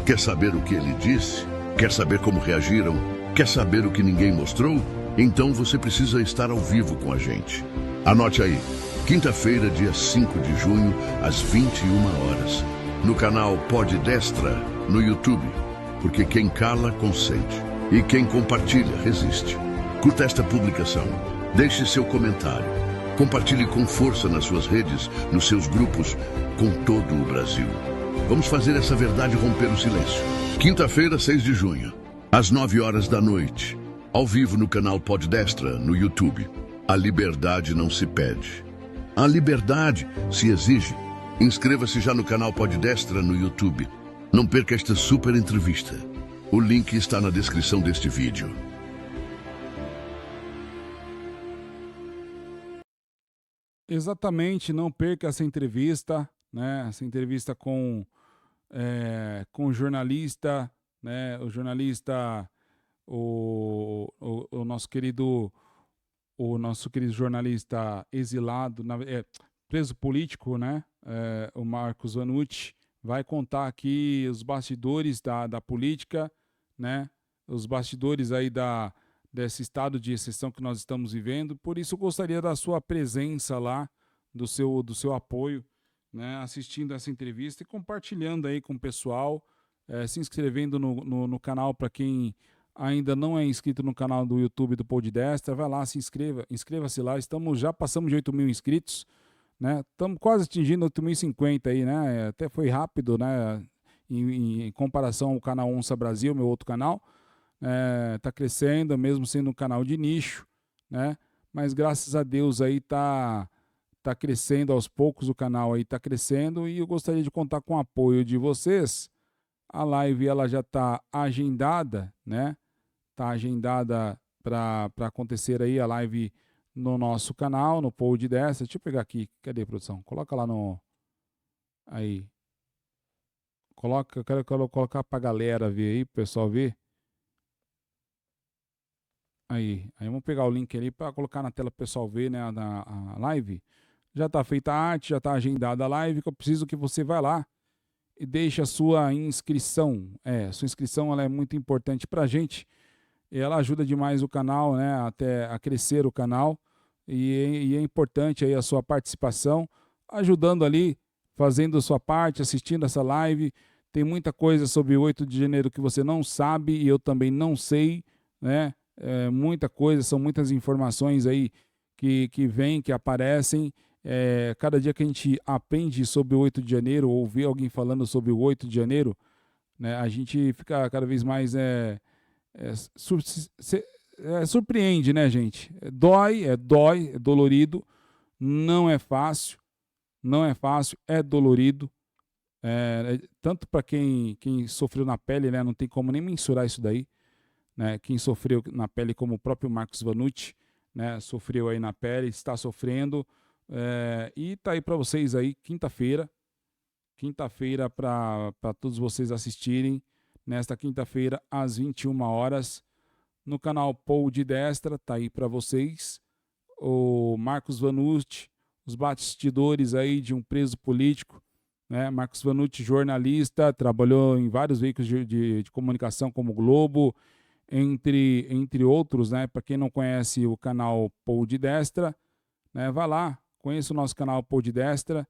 Quer saber o que ele disse? Quer saber como reagiram? Quer saber o que ninguém mostrou? Então você precisa estar ao vivo com a gente. Anote aí, quinta-feira, dia 5 de junho, às 21 horas, no canal Pod Destra, no YouTube, porque quem cala, consente, e quem compartilha, resiste. Curta esta publicação, deixe seu comentário, compartilhe com força nas suas redes, nos seus grupos, com todo o Brasil. Vamos fazer essa verdade romper o silêncio. Quinta-feira, 6 de junho, às 9 horas da noite, ao vivo no canal Pod Destra, no YouTube. A liberdade não se pede. A liberdade se exige. Inscreva-se já no canal Pod Destra no YouTube. Não perca esta super entrevista. O link está na descrição deste vídeo. Exatamente, não perca essa entrevista, né? Essa entrevista com o jornalista, né? O jornalista, o nosso querido jornalista exilado, preso político, né? O Marcos Vanucci vai contar aqui os bastidores da política, né? Os bastidores aí desse estado de exceção que nós estamos vivendo. Por isso eu gostaria da sua presença lá, do seu apoio, né? Assistindo essa entrevista e compartilhando aí com o pessoal, se inscrevendo no canal. Para quem ainda não é inscrito no canal do YouTube do Pod Destra, vai lá, inscreva-se lá. Já passamos de 8 mil inscritos, né? Estamos quase atingindo 8.050 aí, né? Até foi rápido, né? em comparação ao canal Onça Brasil, meu outro canal. Tá crescendo, mesmo sendo um canal de nicho, né? Mas graças a Deus aí tá crescendo aos poucos, o canal aí tá crescendo, e eu gostaria de contar com o apoio de vocês. A live ela já tá agendada, né? Tá agendada para acontecer aí a live no nosso canal, no Pod Destra. Deixa eu pegar aqui, cadê, produção? Coloca lá no... Aí. Eu quero colocar pra galera ver aí, pro pessoal ver. Aí vamos pegar o link ali para colocar na tela para o pessoal ver, né, a live. Já está feita a arte, já está agendada a live, que eu preciso que você vá lá e deixe a sua inscrição. Sua inscrição ela é muito importante para a gente. E ela ajuda demais o canal, né, até a crescer o canal. E é importante aí a sua participação, ajudando ali, fazendo a sua parte, assistindo essa live. Tem muita coisa sobre o 8 de janeiro que você não sabe e eu também não sei, né? Muita coisa, são muitas informações aí que vêm, que aparecem. Cada dia que a gente aprende sobre o 8 de janeiro ou vê alguém falando sobre o 8 de janeiro, né, a gente fica cada vez mais surpreende, né, gente? Dói, é dolorido, não é fácil, é dolorido. Tanto para quem sofreu na pele, né, não tem como nem mensurar isso daí. Né, quem sofreu na pele, como o próprio Marcos Vanucci, né, sofreu aí na pele, está sofrendo, e tá aí para vocês aí, quinta-feira para todos vocês assistirem, nesta quinta-feira às 21 horas, no canal Pod Destra, tá aí para vocês, o Marcos Vanucci, os bastidores aí de um preso político, né, Marcos Vanucci, jornalista, trabalhou em vários veículos de comunicação como o Globo, entre outros, né? Para quem não conhece o canal Pod Destra, né? Vá lá, conheça o nosso canal Pod Destra.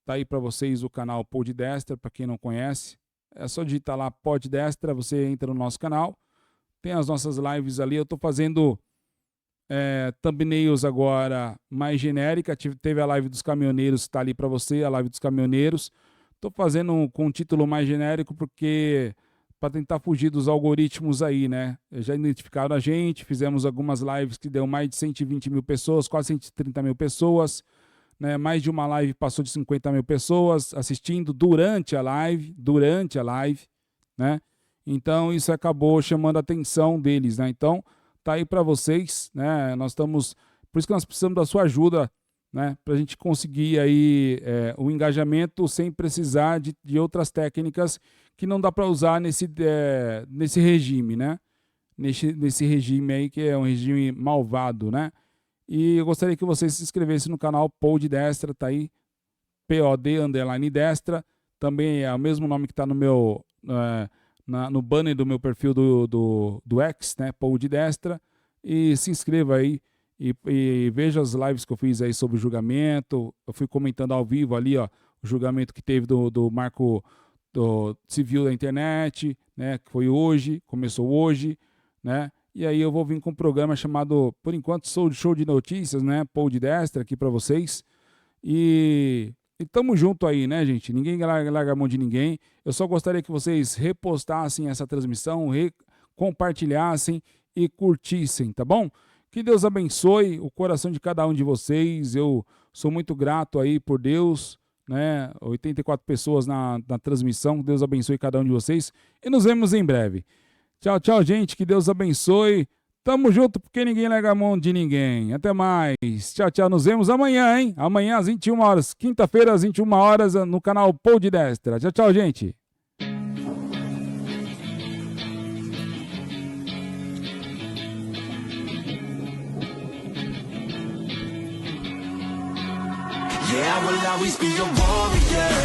Tá aí para vocês o canal Pod Destra, para quem não conhece. É só digitar lá Pod Destra, você entra no nosso canal. Tem as nossas lives ali. Eu estou fazendo thumbnails agora mais genérica. Teve a live dos caminhoneiros, está ali para você, a live dos caminhoneiros. Estou fazendo com um título mais genérico porque... para tentar fugir dos algoritmos aí, né? Já identificaram a gente, fizemos algumas lives que deu mais de 120 mil pessoas, quase 130 mil pessoas, né? Mais de uma live passou de 50 mil pessoas assistindo durante a live, né? Então isso acabou chamando a atenção deles, né? Então tá aí para vocês, né? Por isso que nós precisamos da sua ajuda, né? Para a gente conseguir aí o engajamento sem precisar de outras técnicas que não dá para usar nesse regime, né? Nesse regime aí que é um regime malvado, né? E eu gostaria que você se inscrevesse no canal Pod Destra, tá aí, POD_Destra, também é o mesmo nome que está no meu no banner do meu perfil do X, né? Pod Destra, e se inscreva aí e veja as lives que eu fiz aí sobre o julgamento. Eu fui comentando ao vivo ali, ó, o julgamento que teve do Marco do Civil da Internet, né, que foi hoje, começou hoje, né, e aí eu vou vir com um programa chamado, por enquanto, Show de Notícias, né, Pod Destra aqui para vocês, e tamo junto aí, né, gente, ninguém larga a mão de ninguém. Eu só gostaria que vocês repostassem essa transmissão, compartilhassem e curtissem, tá bom? Que Deus abençoe o coração de cada um de vocês. Eu sou muito grato aí por Deus, né? 84 pessoas na transmissão. Deus abençoe cada um de vocês e nos vemos em breve. Tchau, tchau, gente. Que Deus abençoe. Tamo junto porque ninguém larga a mão de ninguém. Até mais. Tchau, tchau. Nos vemos amanhã, hein? Amanhã às 21 horas. Quinta-feira às 21 horas no canal Pod Destra. Tchau, tchau, gente. Yeah, I will always be a warrior.